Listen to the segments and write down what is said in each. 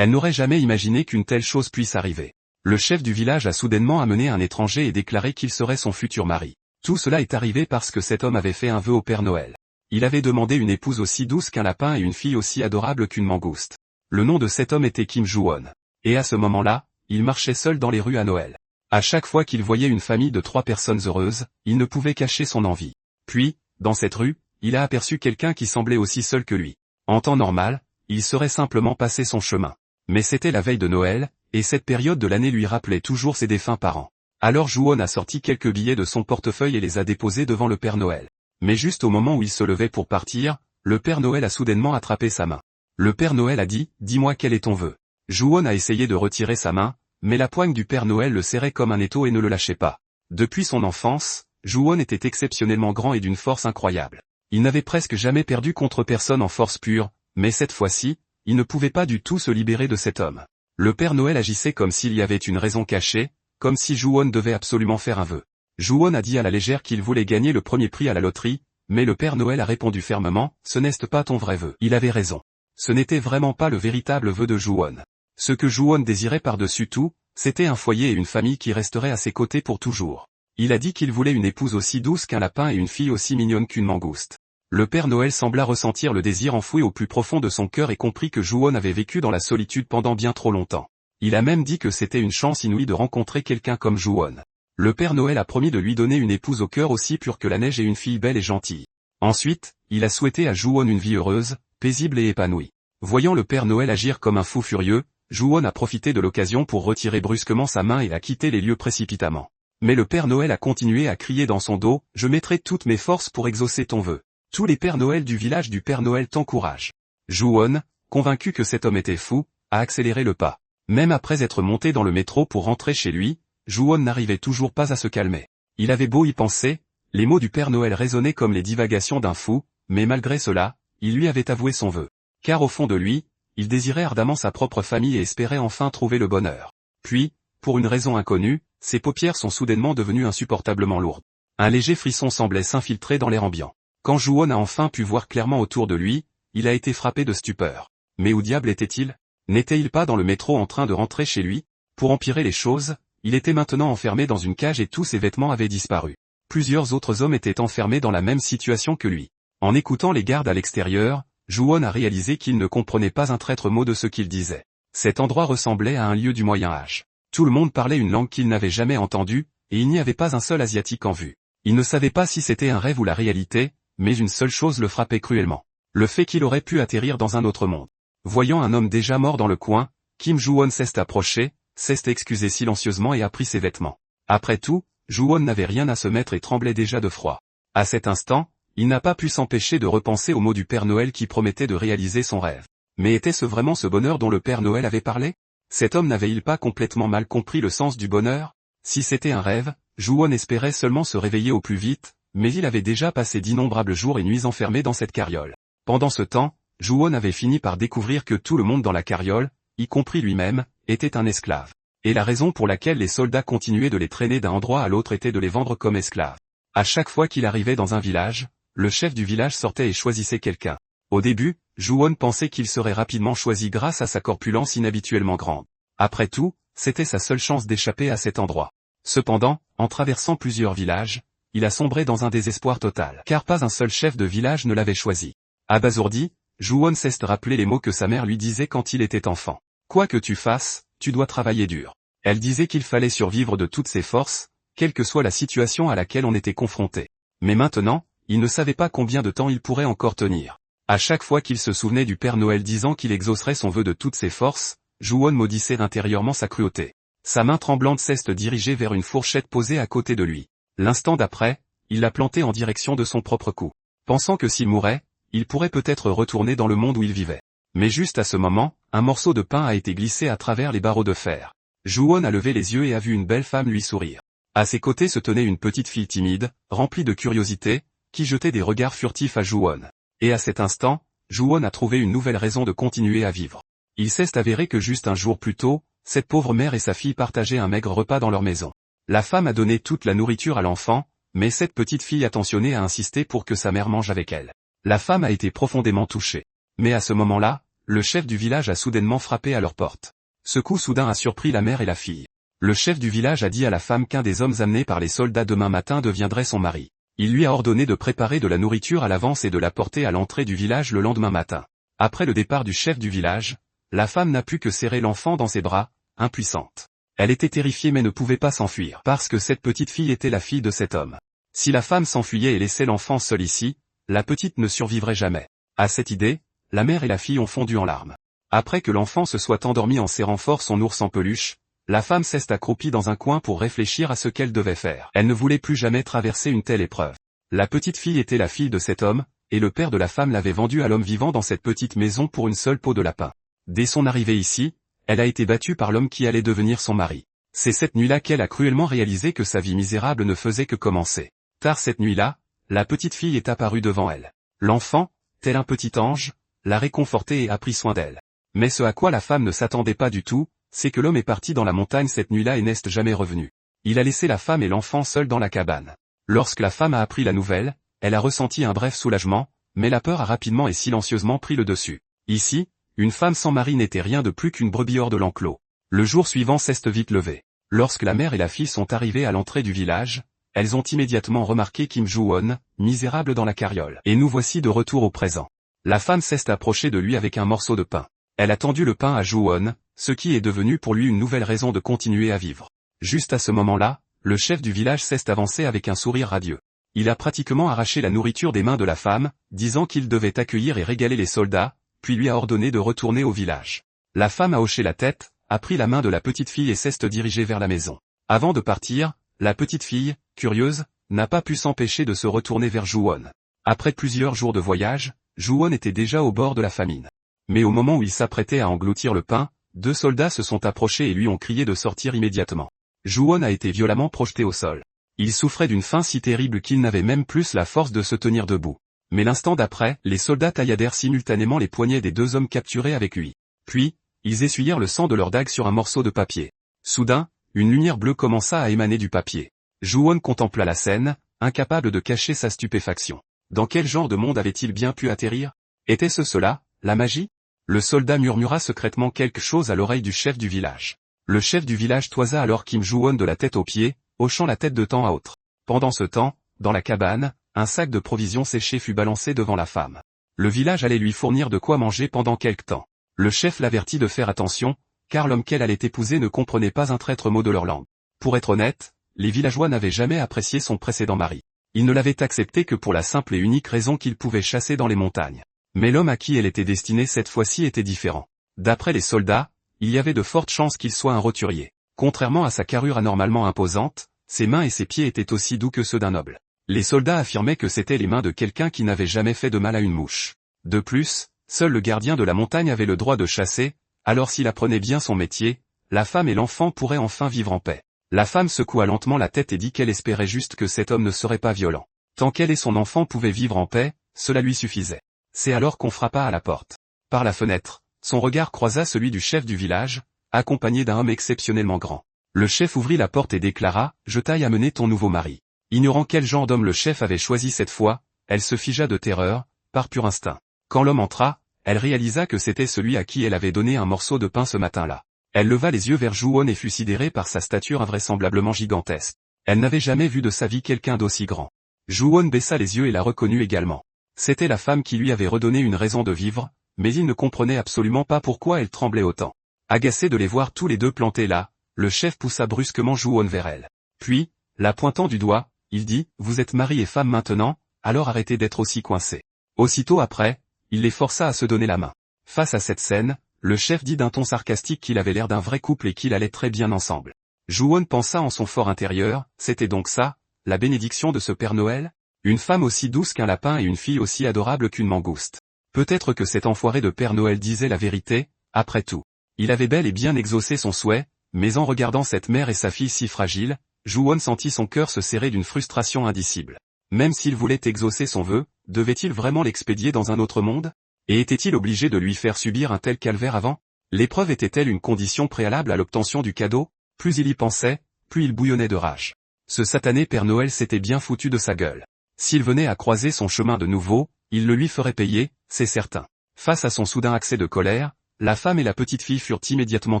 Elle n'aurait jamais imaginé qu'une telle chose puisse arriver. Le chef du village a soudainement amené un étranger et déclaré qu'il serait son futur mari. Tout cela est arrivé parce que cet homme avait fait un vœu au Père Noël. Il avait demandé une épouse aussi douce qu'un lapin et une fille aussi adorable qu'une mangouste. Le nom de cet homme était Kim Joo-won. Et à ce moment-là, il marchait seul dans les rues à Noël. À chaque fois qu'il voyait une famille de 3 personnes heureuses, il ne pouvait cacher son envie. Puis, dans cette rue, il a aperçu quelqu'un qui semblait aussi seul que lui. En temps normal, il serait simplement passé son chemin. Mais c'était la veille de Noël, et cette période de l'année lui rappelait toujours ses défunts parents. Alors Joo-won a sorti quelques billets de son portefeuille et les a déposés devant le Père Noël. Mais juste au moment où il se levait pour partir, le Père Noël a soudainement attrapé sa main. Le Père Noël a dit « Dis-moi quel est ton vœu ». Joo-won a essayé de retirer sa main, mais la poigne du Père Noël le serrait comme un étau et ne le lâchait pas. Depuis son enfance, Joo-won était exceptionnellement grand et d'une force incroyable. Il n'avait presque jamais perdu contre personne en force pure, mais cette fois-ci, il ne pouvait pas du tout se libérer de cet homme. Le Père Noël agissait comme s'il y avait une raison cachée, comme si Joo-won devait absolument faire un vœu. Joo-won a dit à la légère qu'il voulait gagner le premier prix à la loterie, mais le Père Noël a répondu fermement « Ce n'est pas ton vrai vœu ». Il avait raison. Ce n'était vraiment pas le véritable vœu de Joo-won. Ce que Joo-won désirait par-dessus tout, c'était un foyer et une famille qui resteraient à ses côtés pour toujours. Il a dit qu'il voulait une épouse aussi douce qu'un lapin et une fille aussi mignonne qu'une mangouste. Le Père Noël sembla ressentir le désir enfoui au plus profond de son cœur et comprit que Joo-won avait vécu dans la solitude pendant bien trop longtemps. Il a même dit que c'était une chance inouïe de rencontrer quelqu'un comme Joo-won. Le Père Noël a promis de lui donner une épouse au cœur aussi pur que la neige et une fille belle et gentille. Ensuite, il a souhaité à Joo-won une vie heureuse, paisible et épanouie. Voyant le Père Noël agir comme un fou furieux, Joo-won a profité de l'occasion pour retirer brusquement sa main et a quitté les lieux précipitamment. Mais le Père Noël a continué à crier dans son dos « Je mettrai toutes mes forces pour exaucer ton vœu. Tous les Pères Noël du village du Père Noël t'encouragent. » Joo-won, convaincu que cet homme était fou, a accéléré le pas. Même après être monté dans le métro pour rentrer chez lui, Joo-won n'arrivait toujours pas à se calmer. Il avait beau y penser, les mots du Père Noël résonnaient comme les divagations d'un fou, mais malgré cela, il lui avait avoué son vœu. Car au fond de lui, il désirait ardemment sa propre famille et espérait enfin trouver le bonheur. Puis, pour une raison inconnue, ses paupières sont soudainement devenues insupportablement lourdes. Un léger frisson semblait s'infiltrer dans l'air ambiant. Quand Joo-won a enfin pu voir clairement autour de lui, il a été frappé de stupeur. Mais où diable était-il? N'était-il pas dans le métro en train de rentrer chez lui? Pour empirer les choses, il était maintenant enfermé dans une cage et tous ses vêtements avaient disparu. Plusieurs autres hommes étaient enfermés dans la même situation que lui. En écoutant les gardes à l'extérieur, Joo-won a réalisé qu'il ne comprenait pas un traître mot de ce qu'il disait. Cet endroit ressemblait à un lieu du Moyen-Âge. Tout le monde parlait une langue qu'il n'avait jamais entendue, et il n'y avait pas un seul Asiatique en vue. Il ne savait pas si c'était un rêve ou la réalité, mais une seule chose le frappait cruellement. Le fait qu'il aurait pu atterrir dans un autre monde. Voyant un homme déjà mort dans le coin, Kim Joo-won s'est approché, s'est excusé silencieusement et a pris ses vêtements. Après tout, Joo-won n'avait rien à se mettre et tremblait déjà de froid. À cet instant, il n'a pas pu s'empêcher de repenser aux mots du Père Noël qui promettait de réaliser son rêve. Mais était-ce vraiment ce bonheur dont le Père Noël avait parlé? Cet homme n'avait-il pas complètement mal compris le sens du bonheur? Si c'était un rêve, Joo-won espérait seulement se réveiller au plus vite, mais il avait déjà passé d'innombrables jours et nuits enfermé dans cette carriole. Pendant ce temps, Joo-won avait fini par découvrir que tout le monde dans la carriole, y compris lui-même, était un esclave. Et la raison pour laquelle les soldats continuaient de les traîner d'un endroit à l'autre était de les vendre comme esclaves. À chaque fois qu'il arrivait dans un village, le chef du village sortait et choisissait quelqu'un. Au début, Joo-won pensait qu'il serait rapidement choisi grâce à sa corpulence inhabituellement grande. Après tout, c'était sa seule chance d'échapper à cet endroit. Cependant, en traversant plusieurs villages, il a sombré dans un désespoir total, car pas un seul chef de village ne l'avait choisi. Abasourdi, Joo-won s'est rappelé les mots que sa mère lui disait quand il était enfant. Quoi que tu fasses, tu dois travailler dur. Elle disait qu'il fallait survivre de toutes ses forces, quelle que soit la situation à laquelle on était confronté. Mais maintenant, il ne savait pas combien de temps il pourrait encore tenir. À chaque fois qu'il se souvenait du Père Noël disant qu'il exaucerait son vœu de toutes ses forces, Joo-won maudissait intérieurement sa cruauté. Sa main tremblante s'est dirigée vers une fourchette posée à côté de lui. L'instant d'après, il l'a plantée en direction de son propre cou. Pensant que s'il mourait, il pourrait peut-être retourner dans le monde où il vivait. Mais juste à ce moment, un morceau de pain a été glissé à travers les barreaux de fer. Joo-won a levé les yeux et a vu une belle femme lui sourire. À ses côtés se tenait une petite fille timide, remplie de curiosité, qui jetait des regards furtifs à Joo-won. Et à cet instant, Joo-won a trouvé une nouvelle raison de continuer à vivre. Il s'est avéré que juste un jour plus tôt, cette pauvre mère et sa fille partageaient un maigre repas dans leur maison. La femme a donné toute la nourriture à l'enfant, mais cette petite fille attentionnée a insisté pour que sa mère mange avec elle. La femme a été profondément touchée. Mais à ce moment-là, le chef du village a soudainement frappé à leur porte. Ce coup soudain a surpris la mère et la fille. Le chef du village a dit à la femme qu'un des hommes amenés par les soldats demain matin deviendrait son mari. Il lui a ordonné de préparer de la nourriture à l'avance et de la porter à l'entrée du village le lendemain matin. Après le départ du chef du village, la femme n'a pu que serrer l'enfant dans ses bras, impuissante. Elle était terrifiée mais ne pouvait pas s'enfuir parce que cette petite fille était la fille de cet homme. Si la femme s'enfuyait et laissait l'enfant seul ici, la petite ne survivrait jamais. À cette idée, la mère et la fille ont fondu en larmes. Après que l'enfant se soit endormi en serrant fort son ours en peluche, la femme s'est accroupie dans un coin pour réfléchir à ce qu'elle devait faire. Elle ne voulait plus jamais traverser une telle épreuve. La petite fille était la fille de cet homme, et le père de la femme l'avait vendue à l'homme vivant dans cette petite maison pour une seule peau de lapin. Dès son arrivée ici, elle a été battue par l'homme qui allait devenir son mari. C'est cette nuit-là qu'elle a cruellement réalisé que sa vie misérable ne faisait que commencer. Tard cette nuit-là, la petite fille est apparue devant elle. L'enfant, tel un petit ange, l'a réconfortée et a pris soin d'elle. Mais ce à quoi la femme ne s'attendait pas du tout, c'est que l'homme est parti dans la montagne cette nuit-là et n'est jamais revenu. Il a laissé la femme et l'enfant seuls dans la cabane. Lorsque la femme a appris la nouvelle, elle a ressenti un bref soulagement, mais la peur a rapidement et silencieusement pris le dessus. Ici, une femme sans mari n'était rien de plus qu'une brebis hors de l'enclos. Le jour suivant s'est vite levé. Lorsque la mère et la fille sont arrivées à l'entrée du village, elles ont immédiatement remarqué Kim Joo-won, misérable dans la carriole. Et nous voici de retour au présent. La femme s'est approchée de lui avec un morceau de pain. Elle a tendu le pain à Joo-won, ce qui est devenu pour lui une nouvelle raison de continuer à vivre. Juste à ce moment-là, le chef du village s'est avancé avec un sourire radieux. Il a pratiquement arraché la nourriture des mains de la femme, disant qu'il devait accueillir et régaler les soldats, puis lui a ordonné de retourner au village. La femme a hoché la tête, a pris la main de la petite fille et s'est dirigée vers la maison. Avant de partir, la petite fille, curieuse, n'a pas pu s'empêcher de se retourner vers Joo-won. Après plusieurs jours de voyage, Joo-won était déjà au bord de la famine. Mais au moment où il s'apprêtait à engloutir le pain, 2 soldats se sont approchés et lui ont crié de sortir immédiatement. Joo-won a été violemment projeté au sol. Il souffrait d'une faim si terrible qu'il n'avait même plus la force de se tenir debout. Mais l'instant d'après, les soldats tailladèrent simultanément les poignets des 2 hommes capturés avec lui. Puis, ils essuyèrent le sang de leur dague sur un morceau de papier. Soudain, une lumière bleue commença à émaner du papier. Joo-won contempla la scène, incapable de cacher sa stupéfaction. Dans quel genre de monde avait-il bien pu atterrir? Était-ce cela, la magie? Le soldat murmura secrètement quelque chose à l'oreille du chef du village. Le chef du village toisa alors Kim Joo-won de la tête aux pieds, hochant la tête de temps à autre. Pendant ce temps, dans la cabane, un sac de provisions séchées fut balancé devant la femme. Le village allait lui fournir de quoi manger pendant quelque temps. Le chef l'avertit de faire attention, car l'homme qu'elle allait épouser ne comprenait pas un traître mot de leur langue. Pour être honnête, les villageois n'avaient jamais apprécié son précédent mari. Ils ne l'avaient accepté que pour la simple et unique raison qu'il pouvait chasser dans les montagnes. Mais l'homme à qui elle était destinée cette fois-ci était différent. D'après les soldats, il y avait de fortes chances qu'il soit un roturier. Contrairement à sa carrure anormalement imposante, ses mains et ses pieds étaient aussi doux que ceux d'un noble. Les soldats affirmaient que c'étaient les mains de quelqu'un qui n'avait jamais fait de mal à une mouche. De plus, seul le gardien de la montagne avait le droit de chasser, alors s'il apprenait bien son métier, la femme et l'enfant pourraient enfin vivre en paix. La femme secoua lentement la tête et dit qu'elle espérait juste que cet homme ne serait pas violent. Tant qu'elle et son enfant pouvaient vivre en paix, cela lui suffisait. C'est alors qu'on frappa à la porte. Par la fenêtre, son regard croisa celui du chef du village, accompagné d'un homme exceptionnellement grand. Le chef ouvrit la porte et déclara « Je t'aille amener ton nouveau mari ». Ignorant quel genre d'homme le chef avait choisi cette fois, elle se figea de terreur, par pur instinct. Quand l'homme entra, elle réalisa que c'était celui à qui elle avait donné un morceau de pain ce matin-là. Elle leva les yeux vers Joo-won et fut sidérée par sa stature invraisemblablement gigantesque. Elle n'avait jamais vu de sa vie quelqu'un d'aussi grand. Joo-won baissa les yeux et la reconnut également. C'était la femme qui lui avait redonné une raison de vivre, mais il ne comprenait absolument pas pourquoi elle tremblait autant. Agacé de les voir tous les deux plantés là, le chef poussa brusquement Joo-won vers elle. Puis, la pointant du doigt, il dit « Vous êtes mari et femme maintenant, alors arrêtez d'être aussi coincés. » Aussitôt après, il les força à se donner la main. Face à cette scène, le chef dit d'un ton sarcastique qu'il avait l'air d'un vrai couple et qu'il allait très bien ensemble. Joo-won pensa en son fort intérieur, c'était donc ça, la bénédiction de ce Père Noël? Une femme aussi douce qu'un lapin et une fille aussi adorable qu'une mangouste. Peut-être que cet enfoiré de Père Noël disait la vérité, après tout. Il avait bel et bien exaucé son souhait, mais en regardant cette mère et sa fille si fragiles, Joo-won sentit son cœur se serrer d'une frustration indicible. Même s'il voulait exaucer son vœu, devait-il vraiment l'expédier dans un autre monde? Et était-il obligé de lui faire subir un tel calvaire avant? L'épreuve était-elle une condition préalable à l'obtention du cadeau? Plus il y pensait, plus il bouillonnait de rage. Ce satané Père Noël s'était bien foutu de sa gueule. S'il venait à croiser son chemin de nouveau, il le lui ferait payer, c'est certain. Face à son soudain accès de colère, la femme et la petite fille furent immédiatement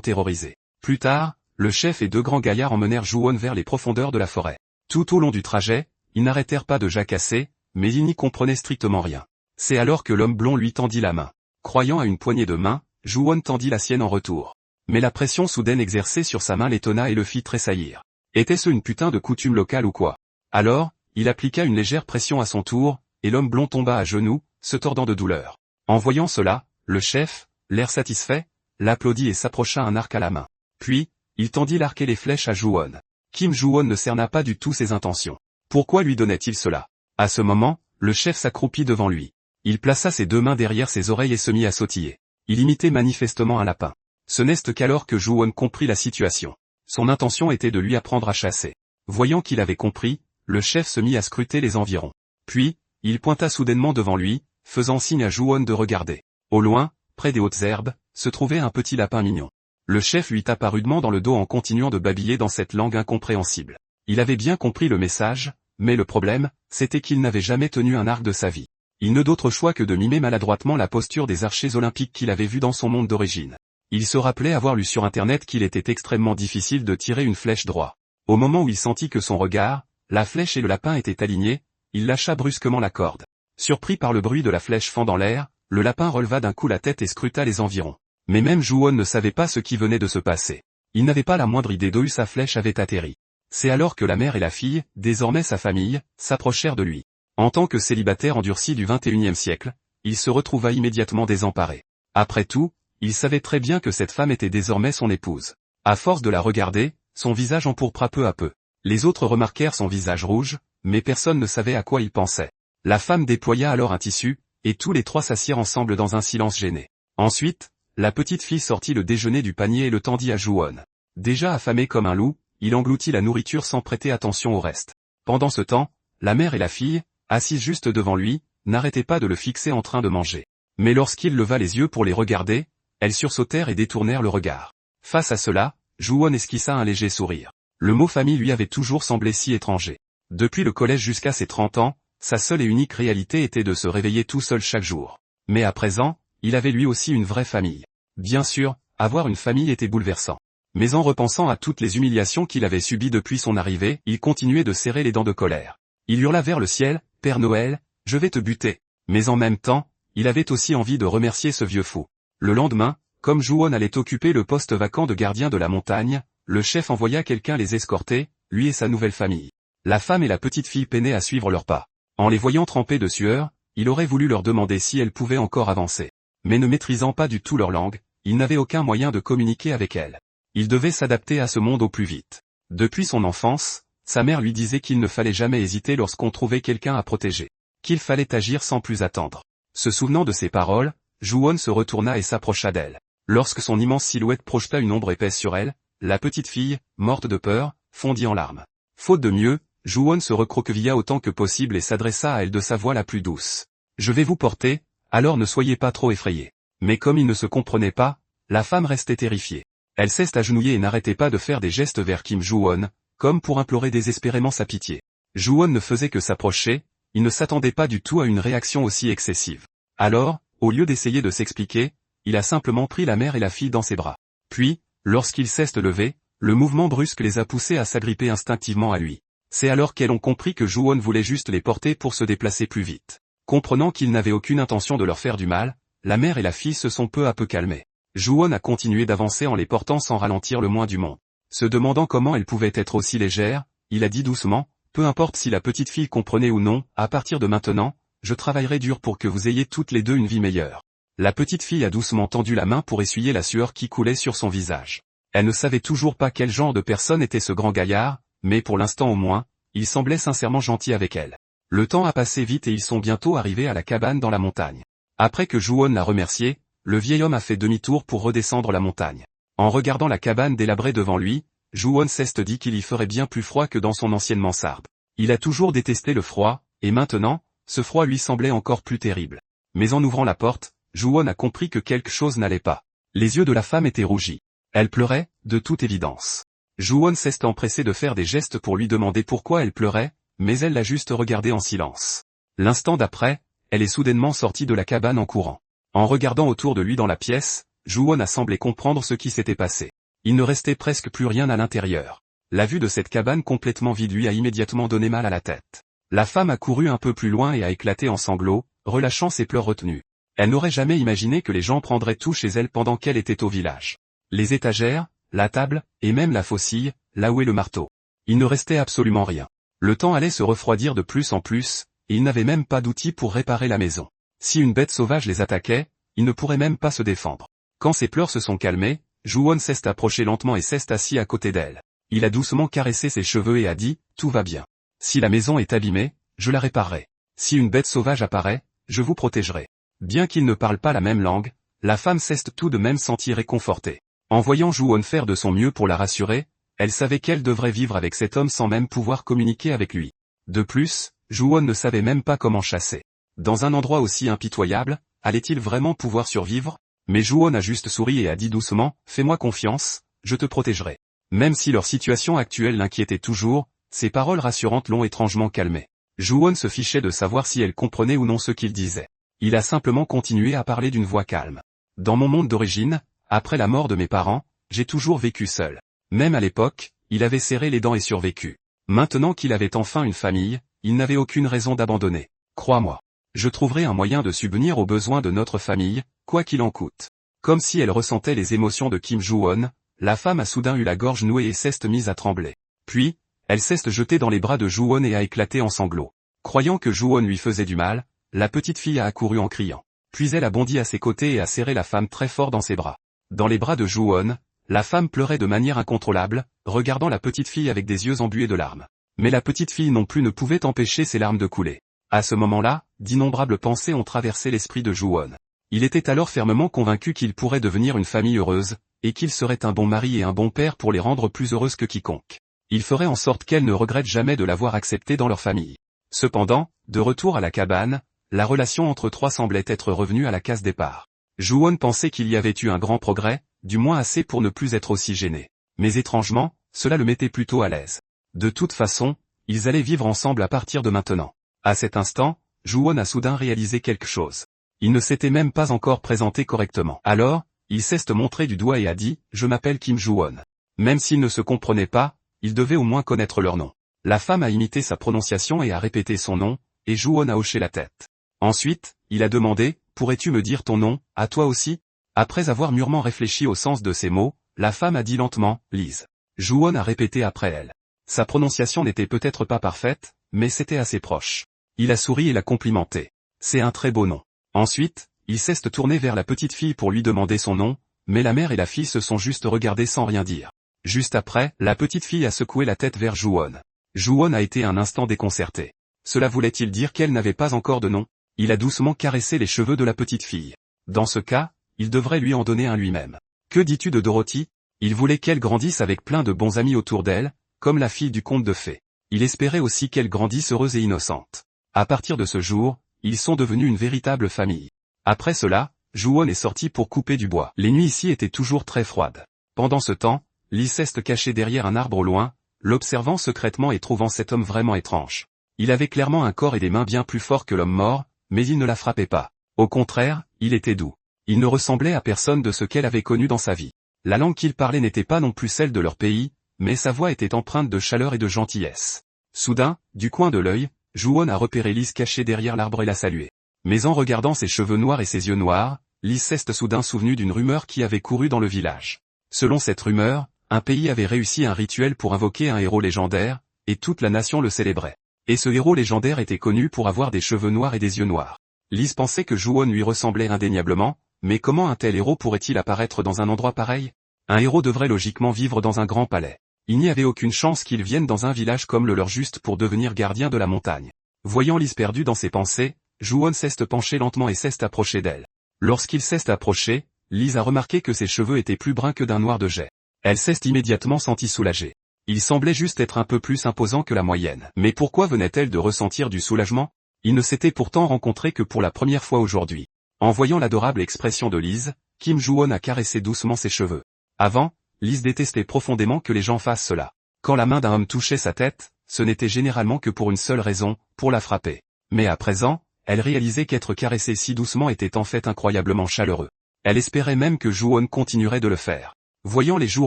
terrorisées. Plus tard, le chef et 2 grands gaillards emmenèrent Ju-won vers les profondeurs de la forêt. Tout au long du trajet, ils n'arrêtèrent pas de jacasser, mais ils n'y comprenaient strictement rien. C'est alors que l'homme blond lui tendit la main. Croyant à une poignée de main, Ju-won tendit la sienne en retour. Mais la pression soudaine exercée sur sa main l'étonna et le fit tressaillir. Était-ce une putain de coutume locale ou quoi? Alors, il appliqua une légère pression à son tour, et l'homme blond tomba à genoux, se tordant de douleur. En voyant cela, le chef, l'air satisfait, l'applaudit et s'approcha un arc à la main. Puis, il tendit l'arc et les flèches à Ju-won. Kim Ju-won ne cerna pas du tout ses intentions. Pourquoi lui donnait-il cela? À ce moment, le chef s'accroupit devant lui. Il plaça ses 2 mains derrière ses oreilles et se mit à sautiller. Il imitait manifestement un lapin. Ce n'est qu'alors que Ju-won comprit la situation. Son intention était de lui apprendre à chasser. Voyant qu'il avait compris, le chef se mit à scruter les environs. Puis, il pointa soudainement devant lui, faisant signe à Ju-won de regarder. Au loin, près des hautes herbes, se trouvait un petit lapin mignon. Le chef lui tapa rudement dans le dos en continuant de babiller dans cette langue incompréhensible. Il avait bien compris le message, mais le problème, c'était qu'il n'avait jamais tenu un arc de sa vie. Il n'eut d'autre choix que de mimer maladroitement la posture des archers olympiques qu'il avait vus dans son monde d'origine. Il se rappelait avoir lu sur internet qu'il était extrêmement difficile de tirer une flèche droit. Au moment où il sentit que son regard, la flèche et le lapin étaient alignés, il lâcha brusquement la corde. Surpris par le bruit de la flèche fendant l'air, le lapin releva d'un coup la tête et scruta les environs. Mais même Ju-won ne savait pas ce qui venait de se passer. Il n'avait pas la moindre idée d'où sa flèche avait atterri. C'est alors que la mère et la fille, désormais sa famille, s'approchèrent de lui. En tant que célibataire endurci du XXIe siècle, il se retrouva immédiatement désemparé. Après tout, il savait très bien que cette femme était désormais son épouse. À force de la regarder, son visage empourpra peu à peu. Les autres remarquèrent son visage rouge, mais personne ne savait à quoi il pensait. La femme déploya alors un tissu, et tous les 3 s'assirent ensemble dans un silence gêné. Ensuite, la petite fille sortit le déjeuner du panier et le tendit à Ju-won. Déjà affamé comme un loup, il engloutit la nourriture sans prêter attention au reste. Pendant ce temps, la mère et la fille, assises juste devant lui, n'arrêtaient pas de le fixer en train de manger. Mais lorsqu'il leva les yeux pour les regarder, elles sursautèrent et détournèrent le regard. Face à cela, Ju-won esquissa un léger sourire. Le mot famille lui avait toujours semblé si étranger. Depuis le collège jusqu'à ses 30 ans, sa seule et unique réalité était de se réveiller tout seul chaque jour. Mais à présent, il avait lui aussi une vraie famille. Bien sûr, avoir une famille était bouleversant. Mais en repensant à toutes les humiliations qu'il avait subies depuis son arrivée, il continuait de serrer les dents de colère. Il hurla vers le ciel, « Père Noël, je vais te buter !» Mais en même temps, il avait aussi envie de remercier ce vieux fou. Le lendemain, comme Ju-won allait occuper le poste vacant de gardien de la montagne, le chef envoya quelqu'un les escorter, lui et sa nouvelle famille. La femme et la petite fille peinaient à suivre leurs pas. En les voyant trempés de sueur, il aurait voulu leur demander si elles pouvaient encore avancer. Mais ne maîtrisant pas du tout leur langue, il n'avait aucun moyen de communiquer avec elles. Il devait s'adapter à ce monde au plus vite. Depuis son enfance, sa mère lui disait qu'il ne fallait jamais hésiter lorsqu'on trouvait quelqu'un à protéger. Qu'il fallait agir sans plus attendre. Se souvenant de ces paroles, Ju-won se retourna et s'approcha d'elle. Lorsque son immense silhouette projeta une ombre épaisse sur elle, la petite fille, morte de peur, fondit en larmes. Faute de mieux, Ju-won se recroquevilla autant que possible et s'adressa à elle de sa voix la plus douce. « Je vais vous porter, alors ne soyez pas trop effrayés. » Mais comme il ne se comprenait pas, la femme restait terrifiée. Elle s'agenouillait et n'arrêtait pas de faire des gestes vers Kim Ju-won, comme pour implorer désespérément sa pitié. Ju-won ne faisait que s'approcher, il ne s'attendait pas du tout à une réaction aussi excessive. Alors, au lieu d'essayer de s'expliquer, il a simplement pris la mère et la fille dans ses bras. Puis, lorsqu'ils cessent de lever, le mouvement brusque les a poussés à s'agripper instinctivement à lui. C'est alors qu'elles ont compris que Ju-won voulait juste les porter pour se déplacer plus vite. Comprenant qu'il n'avait aucune intention de leur faire du mal, la mère et la fille se sont peu à peu calmées. Ju-won a continué d'avancer en les portant sans ralentir le moins du monde. Se demandant comment elles pouvaient être aussi légères, il a dit doucement, « Peu importe si la petite fille comprenait ou non, à partir de maintenant, je travaillerai dur pour que vous ayez toutes les deux une vie meilleure. » La petite fille a doucement tendu la main pour essuyer la sueur qui coulait sur son visage. Elle ne savait toujours pas quel genre de personne était ce grand gaillard, mais pour l'instant au moins, il semblait sincèrement gentil avec elle. Le temps a passé vite et ils sont bientôt arrivés à la cabane dans la montagne. Après que Ju-won l'a remercié, le vieil homme a fait demi-tour pour redescendre la montagne. En regardant la cabane délabrée devant lui, Ju-won s'est dit qu'il y ferait bien plus froid que dans son ancienne mansarde. Il a toujours détesté le froid, et maintenant, ce froid lui semblait encore plus terrible. Mais en ouvrant la porte, Ju-won a compris que quelque chose n'allait pas. Les yeux de la femme étaient rougis. Elle pleurait, de toute évidence. Ju-won s'est empressé de faire des gestes pour lui demander pourquoi elle pleurait, mais elle l'a juste regardé en silence. L'instant d'après, elle est soudainement sortie de la cabane en courant. En regardant autour de lui dans la pièce, Ju-won a semblé comprendre ce qui s'était passé. Il ne restait presque plus rien à l'intérieur. La vue de cette cabane complètement vide lui a immédiatement donné mal à la tête. La femme a couru un peu plus loin et a éclaté en sanglots, relâchant ses pleurs retenus. Elle n'aurait jamais imaginé que les gens prendraient tout chez elle pendant qu'elle était au village. Les étagères, la table, et même la faucille, là où est le marteau. Il ne restait absolument rien. Le temps allait se refroidir de plus en plus, et il n'avait même pas d'outils pour réparer la maison. Si une bête sauvage les attaquait, ils ne pourraient même pas se défendre. Quand ses pleurs se sont calmés, Ju-won s'est approché lentement et s'est assis à côté d'elle. Il a doucement caressé ses cheveux et a dit « Tout va bien. Si la maison est abîmée, je la réparerai. Si une bête sauvage apparaît, je vous protégerai. » Bien qu'ils ne parlent pas la même langue, la femme s'est tout de même sentie réconfortée. En voyant Ju-won faire de son mieux pour la rassurer, elle savait qu'elle devrait vivre avec cet homme sans même pouvoir communiquer avec lui. De plus, Ju-won ne savait même pas comment chasser. Dans un endroit aussi impitoyable, allait-il vraiment pouvoir survivre? Mais Ju-won a juste souri et a dit doucement, « Fais-moi confiance, je te protégerai. » Même si leur situation actuelle l'inquiétait toujours, ses paroles rassurantes l'ont étrangement calmé. Ju-won se fichait de savoir si elle comprenait ou non ce qu'il disait. Il a simplement continué à parler d'une voix calme. « Dans mon monde d'origine, après la mort de mes parents, j'ai toujours vécu seul. Même à l'époque, il avait serré les dents et survécu. Maintenant qu'il avait enfin une famille, il n'avait aucune raison d'abandonner. Crois-moi. Je trouverai un moyen de subvenir aux besoins de notre famille, quoi qu'il en coûte. » Comme si elle ressentait les émotions de Kim Ju-won, la femme a soudain eu la gorge nouée et s'est mise à trembler. Puis, elle s'est jetée dans les bras de Ju-won et a éclaté en sanglots. Croyant que Ju-won lui faisait du mal, la petite fille a accouru en criant. Puis elle a bondi à ses côtés et a serré la femme très fort dans ses bras. Dans les bras de Ju-won, la femme pleurait de manière incontrôlable, regardant la petite fille avec des yeux embués de larmes. Mais la petite fille non plus ne pouvait empêcher ses larmes de couler. À ce moment-là, d'innombrables pensées ont traversé l'esprit de Ju-won. Il était alors fermement convaincu qu'il pourrait devenir une famille heureuse, et qu'il serait un bon mari et un bon père pour les rendre plus heureuses que quiconque. Il ferait en sorte qu'elles ne regrettent jamais de l'avoir accepté dans leur famille. Cependant, de retour à la cabane, la relation entre trois semblait être revenue à la case départ. Ju-won pensait qu'il y avait eu un grand progrès, du moins assez pour ne plus être aussi gêné. Mais étrangement, cela le mettait plutôt à l'aise. De toute façon, ils allaient vivre ensemble à partir de maintenant. À cet instant, Ju-won a soudain réalisé quelque chose. Il ne s'était même pas encore présenté correctement. Alors, il s'est montré du doigt et a dit « Je m'appelle Kim Ju-won ». Même s'ils ne se comprenaient pas, ils devaient au moins connaître leur nom. La femme a imité sa prononciation et a répété son nom, et Ju-won a hoché la tête. Ensuite, il a demandé « Pourrais-tu me dire ton nom, à toi aussi ?» Après avoir mûrement réfléchi au sens de ces mots, la femme a dit lentement « Lise ». Ju-won a répété après elle. Sa prononciation n'était peut-être pas parfaite, mais c'était assez proche. Il a souri et l'a complimenté. « C'est un très beau nom. » Ensuite, il s'est tourné vers la petite fille pour lui demander son nom, mais la mère et la fille se sont juste regardées sans rien dire. Juste après, la petite fille a secoué la tête vers Ju-won. Ju-won a été un instant déconcerté. Cela voulait-il dire qu'elle n'avait pas encore de nom? Il a doucement caressé les cheveux de la petite fille. Dans ce cas, il devrait lui en donner un lui-même. Que dis-tu de Dorothy? Il voulait qu'elle grandisse avec plein de bons amis autour d'elle, comme la fille du conte de fées. Il espérait aussi qu'elle grandisse heureuse et innocente. À partir de ce jour, ils sont devenus une véritable famille. Après cela, Ju-won est sorti pour couper du bois. Les nuits ici étaient toujours très froides. Pendant ce temps, Lee s'est caché derrière un arbre au loin, l'observant secrètement et trouvant cet homme vraiment étrange. Il avait clairement un corps et des mains bien plus forts que l'homme mort, mais il ne la frappait pas. Au contraire, il était doux. Il ne ressemblait à personne de ce qu'elle avait connu dans sa vie. La langue qu'il parlait n'était pas non plus celle de leur pays, mais sa voix était empreinte de chaleur et de gentillesse. Soudain, du coin de l'œil, Ju-won a repéré Lise cachée derrière l'arbre et l'a saluée. Mais en regardant ses cheveux noirs et ses yeux noirs, Lise s'est soudain souvenu d'une rumeur qui avait couru dans le village. Selon cette rumeur, un pays avait réussi un rituel pour invoquer un héros légendaire, et toute la nation le célébrait. Et ce héros légendaire était connu pour avoir des cheveux noirs et des yeux noirs. Lise pensait que Ju-won lui ressemblait indéniablement, mais comment un tel héros pourrait-il apparaître dans un endroit pareil? Un héros devrait logiquement vivre dans un grand palais. Il n'y avait aucune chance qu'il vienne dans un village comme le leur juste pour devenir gardien de la montagne. Voyant Lise perdue dans ses pensées, Ju-won s'est penché lentement et s'est approché d'elle. Lorsqu'il s'est approché, Lise a remarqué que ses cheveux étaient plus bruns que d'un noir de jais. Elle s'est immédiatement sentie soulagée. Il semblait juste être un peu plus imposant que la moyenne. Mais pourquoi venait-elle de ressentir du soulagement? Ils ne s'étaient pourtant rencontrés que pour la première fois aujourd'hui. En voyant l'adorable expression de Lise, Kim Ju-won a caressé doucement ses cheveux. Avant, Lise détestait profondément que les gens fassent cela. Quand la main d'un homme touchait sa tête, ce n'était généralement que pour une seule raison, pour la frapper. Mais à présent, elle réalisait qu'être caressée si doucement était en fait incroyablement chaleureux. Elle espérait même que Ju-won continuerait de le faire. Voyant les joues